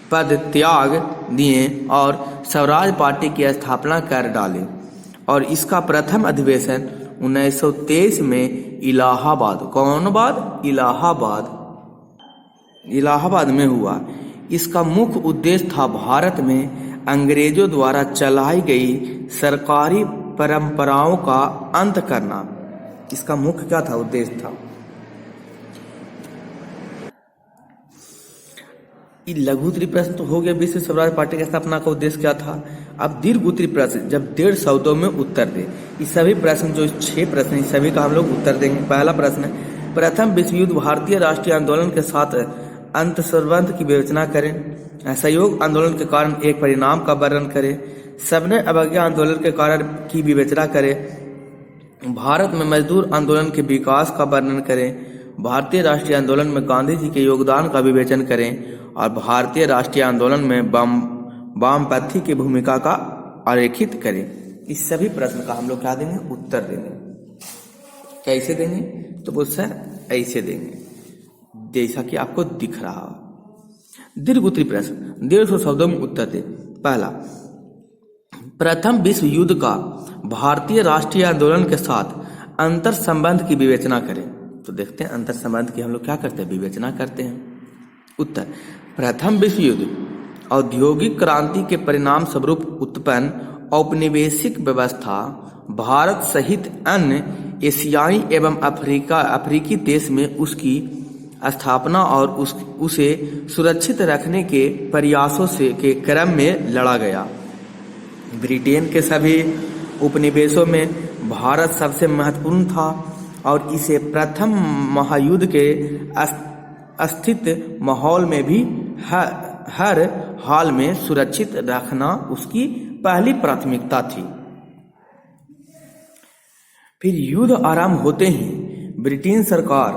पद त्याग दिए और स्वराज पार्टी की स्थापना कर डाली, और इसका प्रथम अधिवेशन 1923 में इलाहाबाद में हुआ। इसका मुख्य उद्देश्य था भारत में अंग्रेजों द्वारा चलाई गई सरकारी परंपराओं का अंत करना। इसका मुख्य क्या था, उद्देश्य था। लघु उत्तरीय प्रश्न तो हो गया, विश्व स्वराज पार्टी की स्थापना का उद्देश्य क्या था। अब दीर्घ उत्तरीय प्रश्न, जब 1.5 शब्दों में उत्तर दे। इस सभी प्रश्न जो 6 प्रश्न, इस सभी का हम लोग उत्तर देंगे। पहला प्रश्न, प्रथम विश्व युद्ध भारतीय राष्ट्रीय आंदोलन के साथ अंत संबंध की विवेचना करें। असहयोग आंदोलन के कारण एक परिणाम का वर्णन करें। सविनय अवज्ञा आंदोलन के कारण की विवेचना करें। भारत में मजदूर आंदोलन के विकास का वर्णन करें। भारतीय राष्ट्रीय आंदोलन में गांधी जी के योगदान का विवेचन करें, और भारतीय राष्ट्रीय आंदोलन में वामपंथी की भूमिका का आरेखित करें। इस सभी प्रश्न का हम लोग क्या देंगे, उत्तर देंगे। कैसे देंगे, तो वो सर ऐसे देंगे जैसा कि आपको दिख रहा। दीर्घ उत्तरीय प्रश्न, 150 शब्दों में उत्तर दे। पहला, प्रथम विश्व युद्ध का भारतीय राष्ट्रीय आंदोलन के साथ अंतर संबंध की विवेचना करें। तो देखते हैं अंतर संबंध की हम लोग क्या करते हैं, विवेचना करते हैं। उत्तर, प्रथम विश्व युद्ध औद्योगिक क्रांति के परिणाम स्वरूप उत्पन्न औपनिवेशिक व्यवस्था भारत सहित अन्य एशियाई एवं अफ्रीकी देश में उसकी स्थापना और उसे सुरक्षित रखने के प्रयासों के क्रम में लड़ा गया। ब्रिटेन के सभी उपनिवेशों में भारत सबसे महत्वपूर्ण था और इसे प्रथम महायुद्ध के स्थित माहौल में भी हर हाल में सुरक्षित रखना उसकी पहली प्राथमिकता थी। फिर युद्ध आरंभ होते ही ब्रिटेन सरकार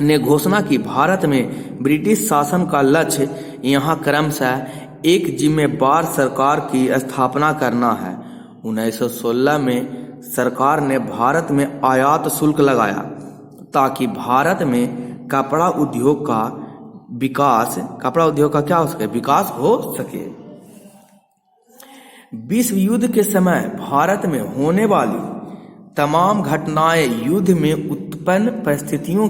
ने घोषणा की भारत में ब्रिटिश शासन का लक्ष्य यहाँ क्रमशः एक जिम्मेदार सरकार की स्थापना करना है। 1916 में सरकार ने भारत में आयात शुल्क लगाया ताकि भारत में कपड़ा उद्योग का क्या हो सके, विकास हो सके। विश्व युद्ध के समय भारत में होने वाली तमाम घटनाएं युद्ध में उत्पन्न परिस्थितियों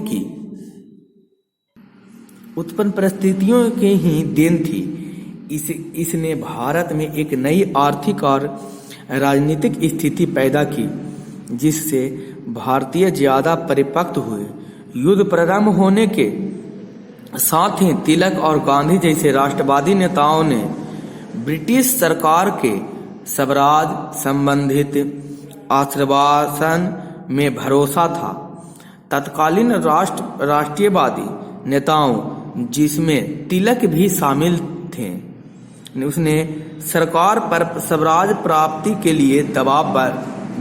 के ही देन थी। इसने भारत में एक नई आर्थिक और राजनीतिक स्थिति पैदा की जिससे भारतीय ज्यादा परिपक्व हुए। युद्ध प्रारंभ होने के साथ ही तिलक और गांधी जैसे राष्ट्रवादी नेताओं ने ब्रिटिश सरकार के स्वराज संबंधित आश्वासन में भरोसा था। तत्कालीन राष्ट्रीयवादी नेताओं जिसमें तिलक भी शामिल थे उसने सरकार पर स्वराज प्राप्ति के लिए दबाव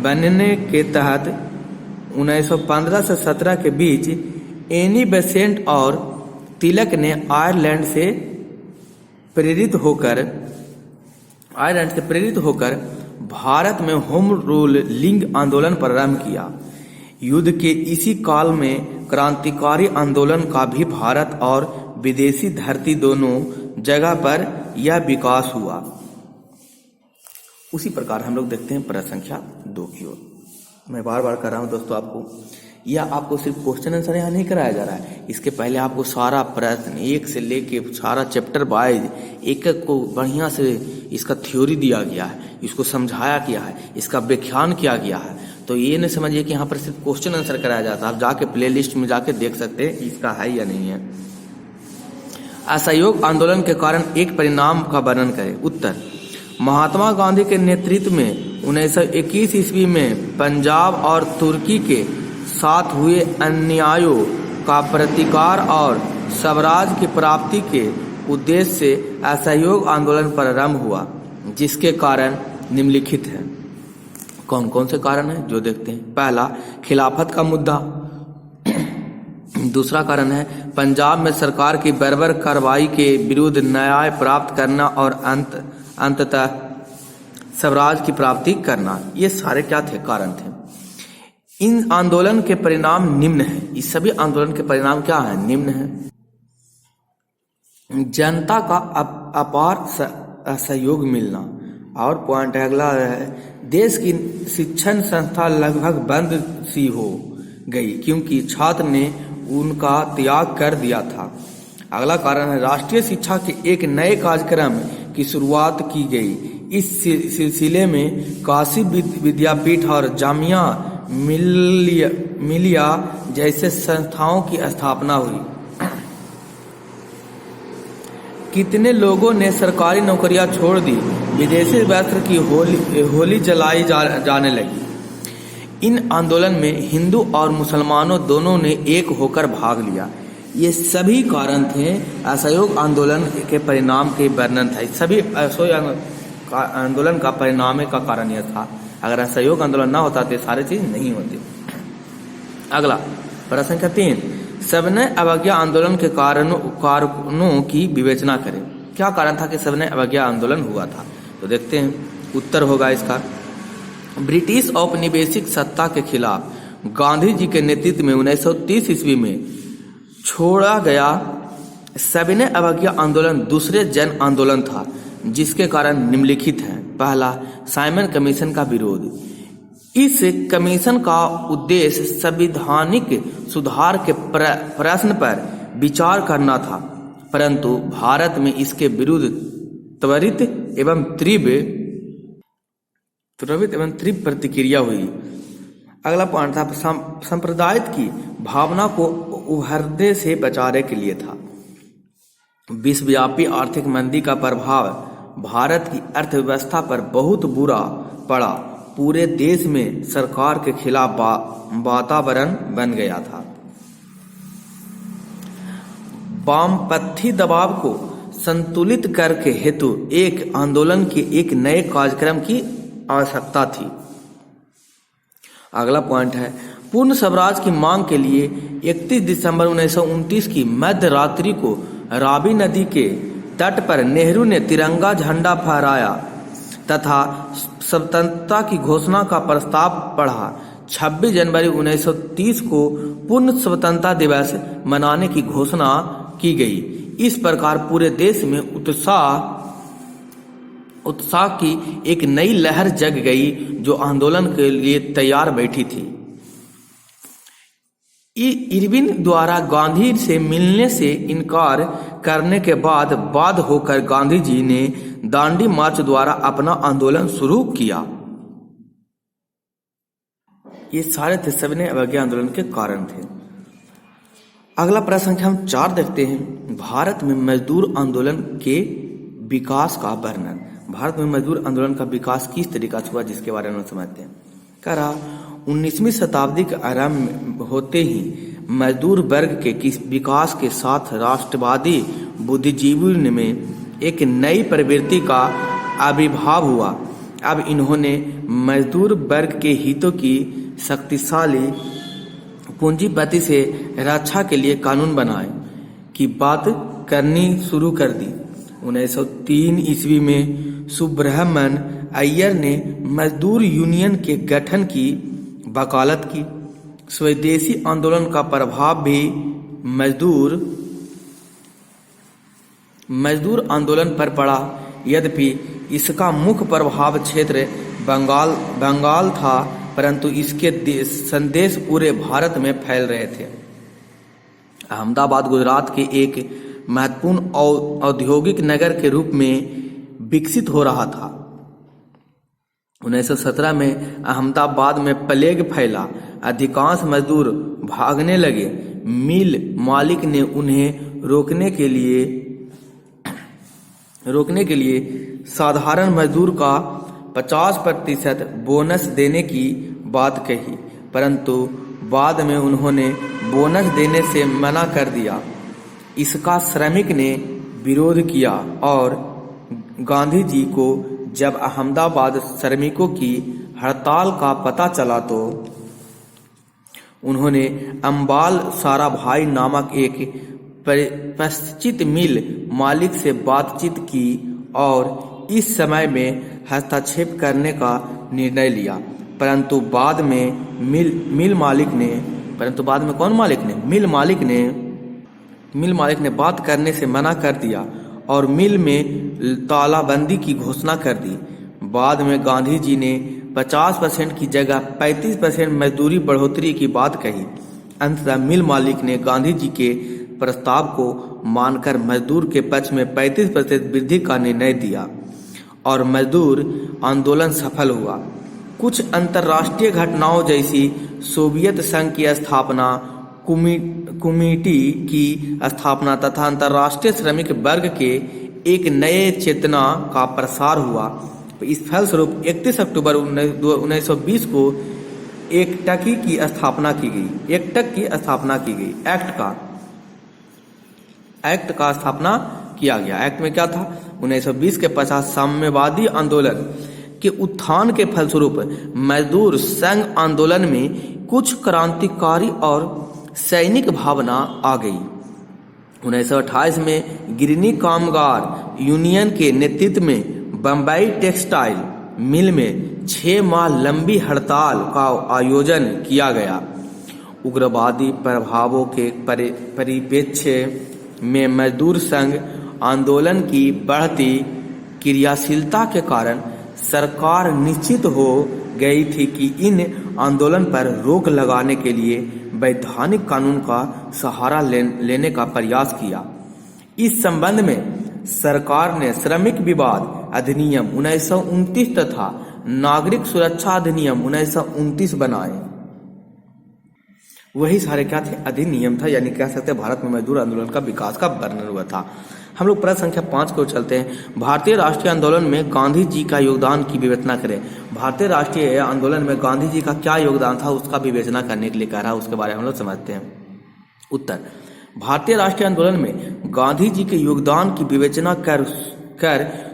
बनने के तहत 1915 से 17 के बीच एनी बेसेंट और तिलक ने आयरलैंड से प्रेरित होकर भारत में होम रूल लिंग आंदोलन प्रारंभ किया। युद्ध के इसी काल में क्रांतिकारी आंदोलन का भी भारत और विदेशी धरती दोनों जगह पर यह विकास हुआ। उसी प्रकार हम लोग देखते हैं प्रश्न संख्या 2 की ओर। मैं बार बार कर रहा हूं दोस्तों, आपको सिर्फ क्वेश्चन आंसर यहाँ नहीं कराया जा रहा है, इसके पहले आपको सारा प्रश्न एक से लेके सारा चैप्टर वाइज एक एक को बढ़िया से इसका थ्योरी दिया गया है, इसको समझाया गया है, इसका व्याख्यान किया गया है। तो ये न समझिए कि यहाँ पर सिर्फ क्वेश्चन आंसर कराया जाता है। आप जाके प्ले लिस्ट में जाके देख सकते हैं इसका है या नहीं है। असहयोग आंदोलन के कारण एक परिणाम का वर्णन करें। उत्तर, महात्मा गांधी के नेतृत्व में 1921 ईस्वी में पंजाब और तुर्की के साथ हुए अन्यायों का प्रतिकार और स्वराज की प्राप्ति के उद्देश्य से असहयोग आंदोलन प्रारंभ हुआ, जिसके कारण निम्नलिखित हैं। कौन कौन से कारण हैं जो देखते हैं। पहला, खिलाफत का मुद्दा। दूसरा कारण है पंजाब में सरकार की बर्बर कार्रवाई के विरुद्ध न्याय प्राप्त करना और अंततः स्वराज की प्राप्ति करना। ये सारे क्या थे, कारण थे। इन आंदोलन के परिणाम निम्न हैं। इस सभी आंदोलन के परिणाम क्या हैं, निम्न हैं। जनता का अपार सहयोग मिलना। और पॉइंट अगला है, देश की शिक्षण संस्था लगभग बंद सी हो गई क्योंकि छात्र ने उनका त्याग कर दिया था। अगला कारण है, राष्ट्रीय शिक्षा के एक नए कार्यक्रम की शुरुआत की गई। इस सिलसिले में काशी विद्यापीठ और जामिया मिलिया जैसे संस्थाओं की स्थापना हुई। कितने लोगों ने सरकारी नौकरियां छोड़ दी, विदेशी वस्त्र की होली जलाई जाने लगी। इन आंदोलन में हिंदू और मुसलमानों दोनों ने एक होकर भाग लिया। ये सभी कारण थे असहयोग आंदोलन के परिणाम के वर्णन था। सभी असहयोग आंदोलन का परिणाम का कारण यह था। अगर असहयोग आंदोलन ना होता तो सारी चीज नहीं होती। अगला प्रश्न संख्या 3, सविनय अवज्ञा आंदोलन के कारणों की विवेचना करें। क्या कारण था कि सविनय अवज्ञा आंदोलन हुआ था? तो देखते हैं, उत्तर होगा इसका, ब्रिटिश औपनिवेशिक सत्ता के खिलाफ गांधी जी के नेतृत्व में 1930 ईस्वी में छोड़ा गया सविनय अवज्ञा आंदोलन दूसरे जन आंदोलन था, जिसके कारण निम्नलिखित है। पहला, साइमन कमीशन का विरोध। इस कमीशन का उद्देश्य संवैधानिक सुधार के प्रश्न पर विचार करना था, परंतु भारत में इसके विरुद्ध त्वरित एवं तीव्र प्रतिक्रिया हुई। अगला पॉइंट था, सांप्रदायिक की भावना को उभरने से बचाने के लिए था। विश्वव्यापी आर्थिक मंदी का प्रभाव भारत की अर्थव्यवस्था पर बहुत बुरा पड़ा। पूरे देश में सरकार के खिलाफ वातावरण बन गया था। वामपंथी दबाव को संतुलित करके हेतु एक आंदोलन के एक नए कार्यक्रम की आवश्यकता थी। अगला पॉइंट है, पूर्ण स्वराज की मांग के लिए 31 दिसंबर 1929 की मध्य रात्रि को रावी नदी के तट पर नेहरू ने तिरंगा झंडा फहराया तथा स्वतंत्रता की घोषणा का प्रस्ताव पढ़ा। 26 जनवरी 1930 को पूर्ण स्वतंत्रता दिवस मनाने की घोषणा की गई। इस प्रकार पूरे देश में उत्साह की एक नई लहर जग गई जो आंदोलन के लिए तैयार बैठी थी। इरविन द्वारा गांधी से मिलने से इनकार करने के बाद बाध्य होकर गांधी जी ने दांडी मार्च द्वारा अपना आंदोलन शुरू किया। ये सारे थे सविनय अवज्ञा आंदोलन के कारण थे। अगला प्रश्न संख्या हम 4 देखते हैं, भारत में मजदूर आंदोलन के विकास का वर्णन। भारत में मजदूर आंदोलन का विकास किस तरीका से हुआ जिसके बारे में समझते हैं। कह रहा 19वीं शताब्दी के आरंभ होते ही मजदूर वर्ग के विकास के साथ राष्ट्रवादी बुद्धिजीवी में एक नई प्रवृत्ति का आविर्भाव हुआ। अब इन्होंने मजदूर वर्ग के हितों की शक्तिशाली पूंजीपति से रक्षा के लिए कानून बनाए की बात करनी शुरू कर दी। 1903 ईस्वी में सुब्रह्मण्य अय्यर ने मजदूर यूनियन के गठन की वकालत की। स्वदेशी आंदोलन का प्रभाव भी मजदूर आंदोलन पर पड़ा, यद्यपि इसका मुख्य प्रभाव क्षेत्र बंगाल था, परंतु इसके संदेश पूरे भारत में फैल रहे थे। अहमदाबाद गुजरात के एक महत्वपूर्ण औद्योगिक नगर के रूप में विकसित हो रहा था। 1917 में अहमदाबाद में प्लेग फैला, अधिकांश मजदूर भागने लगे। मिल मालिक ने उन्हें रोकने के लिए साधारण मजदूर का 50% बोनस देने की बात कही, परंतु बाद में उन्होंने बोनस देने से मना कर दिया। इसका श्रमिक ने विरोध किया और गांधी जी को जब अहमदाबाद श्रमिकों की हड़ताल का पता चला तो उन्होंने अम्बाल साराभाई नामक एक पश्चित मिल मालिक से बातचीत की और इस समय में हस्तक्षेप करने का निर्णय लिया, परंतु बाद में मिल मालिक ने बात करने से मना कर दिया और मिल में तालाबंदी की घोषणा कर दी। बाद में गांधी जी ने 50% की जगह 35% मजदूरी बढ़ोतरी की बात कही। अंततः मिल मालिक ने गांधी जी के प्रस्ताव को मानकर मजदूर के पक्ष में 35% वृद्धि का निर्णय दिया और मजदूर आंदोलन सफल हुआ। कुछ अंतर्राष्ट्रीय घटनाओं जैसी सोवियत संघ की स्थापना, कमेटी की स्थापना तथा अंतर्राष्ट्रीय श्रमिक वर्ग के एक नए चेतना का प्रसार हुआ। इस फलस्वरूप 31 अक्टूबर 1920 को एक्ट की स्थापना की गई। एक्ट का स्थापना किया गया। एक्ट में क्या था? 1920 के पश्चात साम्यवादी आंदोलन के उत्थान के फलस्वरूप मजदूर संघ आंदोलन में कुछ क्रांतिकारी और सैनिक भावना आ गई। 1928 में गिरनी कामगार यूनियन के नेतृत्व में बम्बई टेक्सटाइल मिल में 6 माह लंबी हड़ताल का आयोजन किया गया। उग्रवादी प्रभावों के परिप्रेक्ष्य में मजदूर संघ आंदोलन की बढ़ती क्रियाशीलता के कारण सरकार निश्चित हो गई थी कि इन आंदोलन पर रोक लगाने के लिए वैधानिक कानून का सहारा लेने का प्रयास किया। इस संबंध में सरकार ने श्रमिक विवाद अधिनियम 1929 तथा नागरिक सुरक्षा अधिनियम 1929 बनाए। वही सारे क्या थे? अधिनियम था, यानी कह सकते भारत में मजदूर आंदोलन का विकास का वर्णन हुआ था। हम लोग प्रश्न संख्या 5 को चलते हैं। भारतीय राष्ट्रीय आंदोलन में गांधी जी का योगदान की विवेचना करें। भारतीय राष्ट्रीय आंदोलन में गांधी जी का क्या योगदान था उसका विवेचना करने के लिए कह रहा है, उसके बारे में हम लोग समझते हैं। उत्तर, भारतीय राष्ट्रीय आंदोलन में गांधी जी के योगदान की विवेचना कर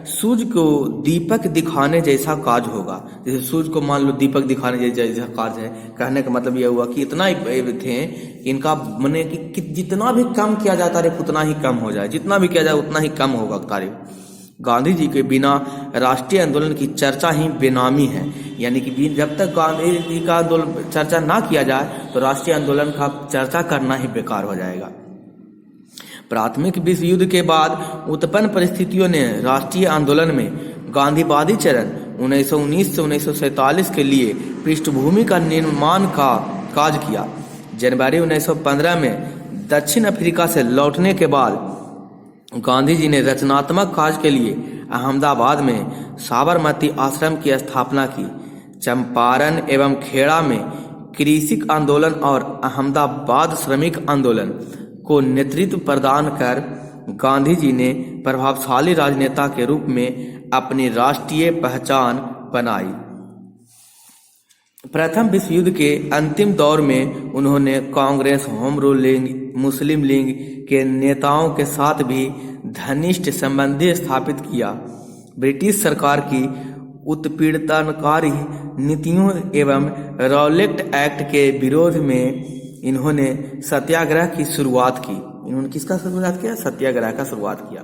सूर्य को दीपक दिखाने जैसा कार्य होगा। जैसे सूर्य को मान लो दीपक दिखाने जैसा कार्य है। कहने का मतलब यह हुआ कि इतना ही थे इनका माने कि जितना भी कम किया जाता है उतना ही कम हो जाए, जितना भी किया जाए उतना ही कम होगा कार्य। गांधी जी के बिना राष्ट्रीय आंदोलन की चर्चा ही बेनामी है, यानी कि जब तक गांधी जी का आंदोलन चर्चा ना किया जाए तो राष्ट्रीय आंदोलन का चर्चा करना ही बेकार हो जाएगा। प्राथमिक विश्व युद्ध के बाद उत्पन्न परिस्थितियों ने राष्ट्रीय आंदोलन में गांधीवादी चरण 1919 से 1947 के लिए पृष्ठभूमि का निर्माण का कार्य किया। जनवरी 1915 में दक्षिण अफ्रीका से लौटने के बाद गांधी जी ने रचनात्मक कार्य के लिए अहमदाबाद में साबरमती आश्रम की स्थापना की। चंपारण एवं खेड़ा में कृषि आंदोलन और अहमदाबाद श्रमिक आंदोलन को नेतृत्व प्रदान कर गांधी जी ने प्रभावशाली राजनेता के रूप में अपनी राष्ट्रीय पहचान बनाई। प्रथम विश्व युद्ध के अंतिम दौर में उन्होंने कांग्रेस, होम रूल लीग, मुस्लिम लीग के नेताओं के साथ भी घनिष्ठ संबंध स्थापित किया। ब्रिटिश सरकार की उत्पीड़नकारी नीतियों एवं रॉलेट एक्ट के विरोध में इन्होंने सत्याग्रह की शुरुआत की। इन्होंने किसका शुरुआत किया? सत्याग्रह का शुरुआत किया।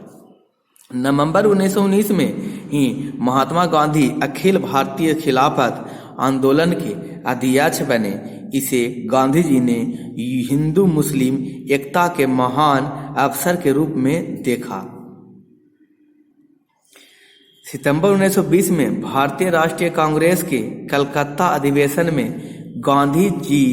नवंबर 1919 में ही महात्मा गांधी अखिल भारतीय खिलाफत आंदोलन के अध्यक्ष बने। इसे गांधी जी ने हिंदू मुस्लिम एकता के महान अवसर के रूप में देखा। सितंबर 1920 में भारतीय राष्ट्रीय कांग्रेस के कलकत्ता अधिवेशन में गांधी जी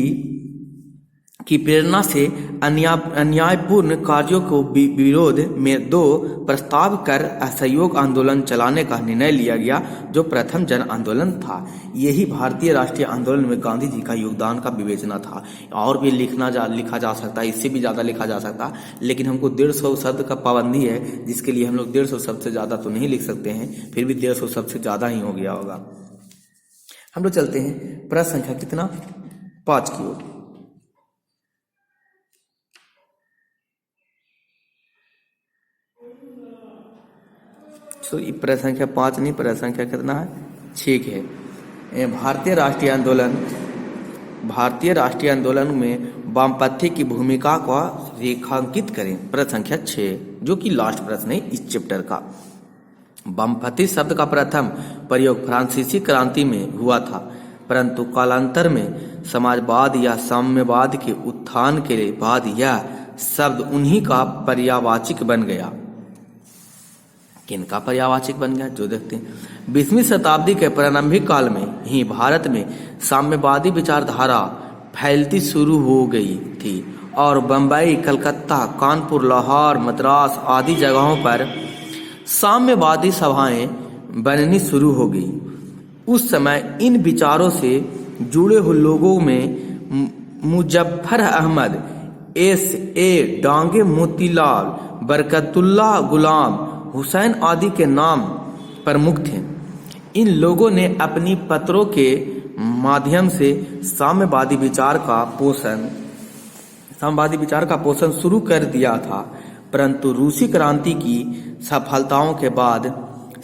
की प्रेरणा से अन्यायपूर्ण कार्यों को विरोध में 2 प्रस्ताव कर असहयोग आंदोलन चलाने का निर्णय लिया गया, जो प्रथम जन आंदोलन था। यही भारतीय राष्ट्रीय आंदोलन में गांधी जी का योगदान का विवेचना था। और भी लिखा जा सकता है, इससे भी ज़्यादा लिखा जा सकता, लेकिन हमको 150 शब्द का पाबंदी है, जिसके लिए हम लोग 150 शब्द से ज़्यादा तो नहीं लिख सकते हैं। फिर भी 150 शब्द से ज़्यादा ही हो गया होगा। हम लोग चलते हैं प्रश्न संख्या कितना 5 की ओर। तो प्रश्न संख्या 5 नहीं, प्रश्न संख्या कितना है 6 है। भारतीय राष्ट्रीय आंदोलन में वामपंथी की भूमिका को रेखांकित करें। प्रश्न संख्या 6 जो कि लास्ट प्रश्न है इस चैप्टर का। वामपंथी शब्द का प्रथम प्रयोग फ्रांसीसी क्रांति में हुआ था, परंतु कालांतर में समाजवाद या साम्यवाद के उत्थान के बाद यह शब्द उन्हीं का पर्यायवाची बन गया। किनका पर्यायवाची बन गया जो देखते हैं। 20वीं शताब्दी के प्रारंभिक काल में ही भारत में साम्यवादी विचारधारा फैलती शुरू हो गई थी और बंबई, कलकत्ता, कानपुर, लाहौर, मद्रास आदि जगहों पर साम्यवादी सभाएं बननी शुरू हो गई। उस समय इन विचारों से जुड़े हुए लोगों में मुजफ्फर अहमद, S.A. डांगे, मोतीलाल, बरकतुल्लाह, गुलाम हुसैन आदि के नाम प्रमुख थे। इन लोगों ने अपनी पत्रों के माध्यम से साम्यवादी विचार का पोषण शुरू कर दिया था, परंतु रूसी क्रांति की सफलताओं के बाद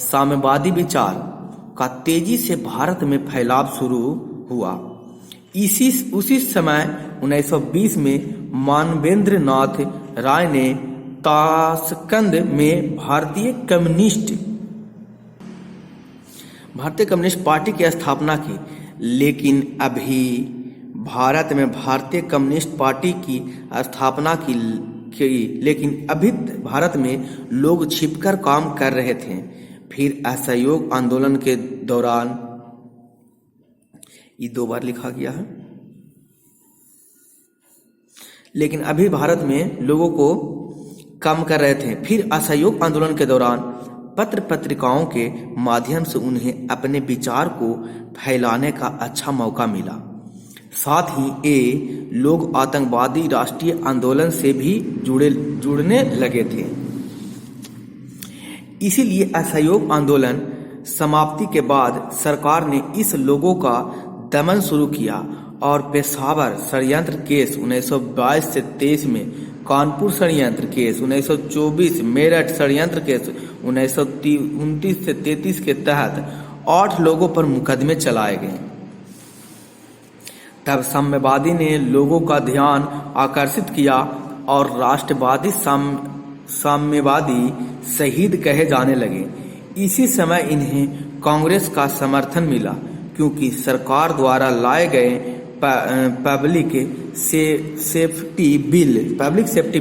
साम्यवादी विचार का तेजी से भारत में फैलाव शुरू हुआ। उसी समय 1920 में मानवेंद्र नाथ राय ने ताशकंद में भारतीय कम्युनिस्ट पार्टी की स्थापना की, लेकिन अभी भारत में भारतीय कम्युनिस्ट पार्टी की स्थापना की लेकिन अभी भारत में लोग छिपकर काम कर रहे थे। फिर असहयोग आंदोलन के दौरान, ये 2 बार लिखा गया है, लेकिन अभी भारत में लोगों को कम कर रहे थे। फिर असहयोग आंदोलन के दौरान पत्र पत्रिकाओं के माध्यम से उन्हें अपने विचार को फैलाने का अच्छा मौका मिला। साथ ही ये लोग आतंकवादी राष्ट्रीय आंदोलन से भी जुड़ने लगे थे। इसीलिए असहयोग आंदोलन समाप्ति के बाद सरकार ने इस लोगों का दमन शुरू किया और पेशावर षड्यंत्र केस 1922 से 23 में, कानपुर षड्यंत्र केस 1924, मेरठ षड्यंत्र केस 1929 से 33 के तहत 8 लोगों पर मुकदमे चलाए गए। तब साम्यवादी ने लोगों का ध्यान आकर्षित किया और राष्ट्रवादी साम्यवादी शहीद कहे जाने लगे। इसी समय इन्हें कांग्रेस का समर्थन मिला, क्योंकि सरकार द्वारा लाए गए पब्लिक सेफ्टी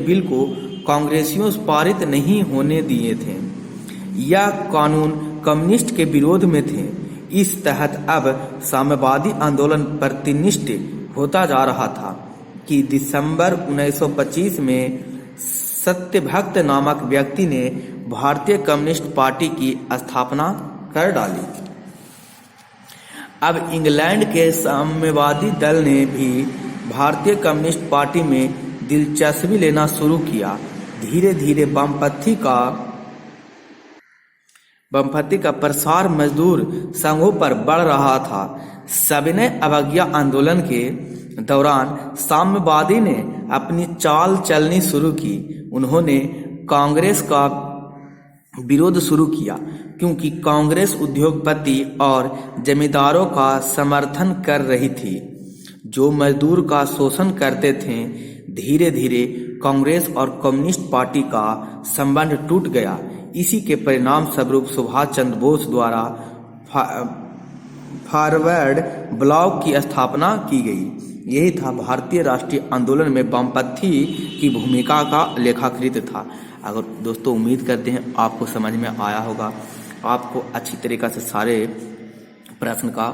बिल को कांग्रेसियों पारित नहीं होने दिए थे। यह कानून कम्युनिस्ट के विरोध में थे। इस तहत अब साम्यवादी आंदोलन प्रतिनिष्ठ होता जा रहा था कि दिसंबर 1925 में सत्यभक्त नामक व्यक्ति ने भारतीय कम्युनिस्ट पार्टी की स्थापना कर डाली। अब इंग्लैंड के साम्यवादी दल ने भी भारतीय कम्युनिस्ट पार्टी में दिलचस्पी लेना शुरू किया। धीरे धीरे वामपंथी का प्रसार मजदूर संघों पर बढ़ रहा था। सविनय अवज्ञा आंदोलन के दौरान साम्यवादी ने अपनी चाल चलनी शुरू की। उन्होंने कांग्रेस का विरोध शुरू किया, क्योंकि कांग्रेस उद्योगपति और जमींदारों का समर्थन कर रही थी, जो मजदूर का शोषण करते थे। धीरे धीरे कांग्रेस और कम्युनिस्ट पार्टी का संबंध टूट गया। इसी के परिणाम स्वरूप सुभाष चंद्र बोस द्वारा फॉरवर्ड ब्लॉक की स्थापना की गई। यही था भारतीय राष्ट्रीय आंदोलन में वामपंथी की भूमिका का लेखाकृत था। अगर दोस्तों उम्मीद करते हैं आपको समझ में आया होगा, आपको अच्छी तरीक़ा से सारे प्रश्न का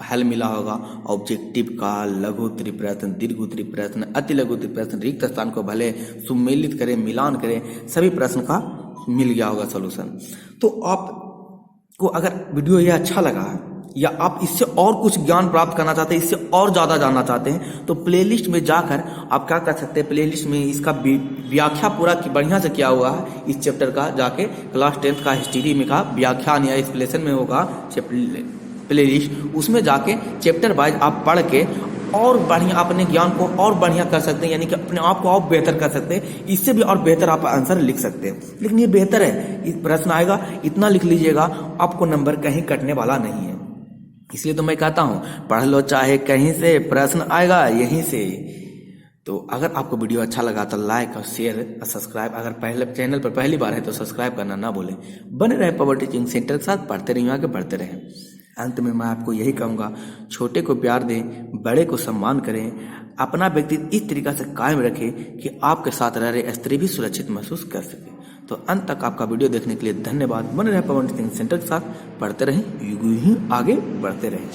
हल मिला होगा। ऑब्जेक्टिव का, लघु उत्तरी प्रश्न, दीर्घ उत्तरी प्रश्न, अति लघु उत्तरी प्रश्न, रिक्त स्थान को भले सुमेलित करें, मिलान करें, सभी प्रश्न का मिल गया होगा सॉल्यूशन। तो आपको अगर वीडियो ये अच्छा लगा या आप इससे और कुछ ज्ञान प्राप्त करना चाहते हैं, इससे और ज़्यादा जानना चाहते हैं, तो प्लेलिस्ट में जाकर आप क्या कर सकते हैं, प्लेलिस्ट में इसका व्याख्या पूरा बढ़िया से किया हुआ है। इस चैप्टर का जाके क्लास 10th का हिस्ट्री में का व्याख्यान या एक्सप्लेनेशन में होगा प्लेलिस्ट, उसमें जाके चैप्टर वाइज आप पढ़ के और बढ़िया अपने ज्ञान को और बढ़िया कर सकते हैं, यानी कि अपने आप को और बेहतर कर सकते हैं। इससे भी और बेहतर आप आंसर लिख सकते हैं। लेकिन ये बेहतर है, इस प्रश्न आएगा इतना लिख लीजिएगा, आपको नंबर कहीं कटने वाला नहीं है। इसलिए तो मैं कहता हूँ पढ़ लो चाहे कहीं से, प्रश्न आएगा यहीं से। तो अगर आपको वीडियो अच्छा लगा तो लाइक और शेयर और सब्सक्राइब, अगर पहले चैनल पर पहली बार है तो सब्सक्राइब करना ना भूलें। बने रहे पावर टीचिंग सेंटर के साथ, पढ़ते रहिए, आगे बढ़ते रहें। अंत में मैं आपको यही कहूँगा, छोटे को प्यार दें, बड़े को सम्मान करें, अपना व्यक्तित्व इस तरीक़ा से कायम रखें कि आपके साथ रह रहे स्त्री भी सुरक्षित महसूस कर सके। तो अंत तक आपका वीडियो देखने के लिए धन्यवाद। बने रहे पावर टीचिंग सेंटर के साथ, पढ़ते रहें, यूं ही आगे बढ़ते रहें।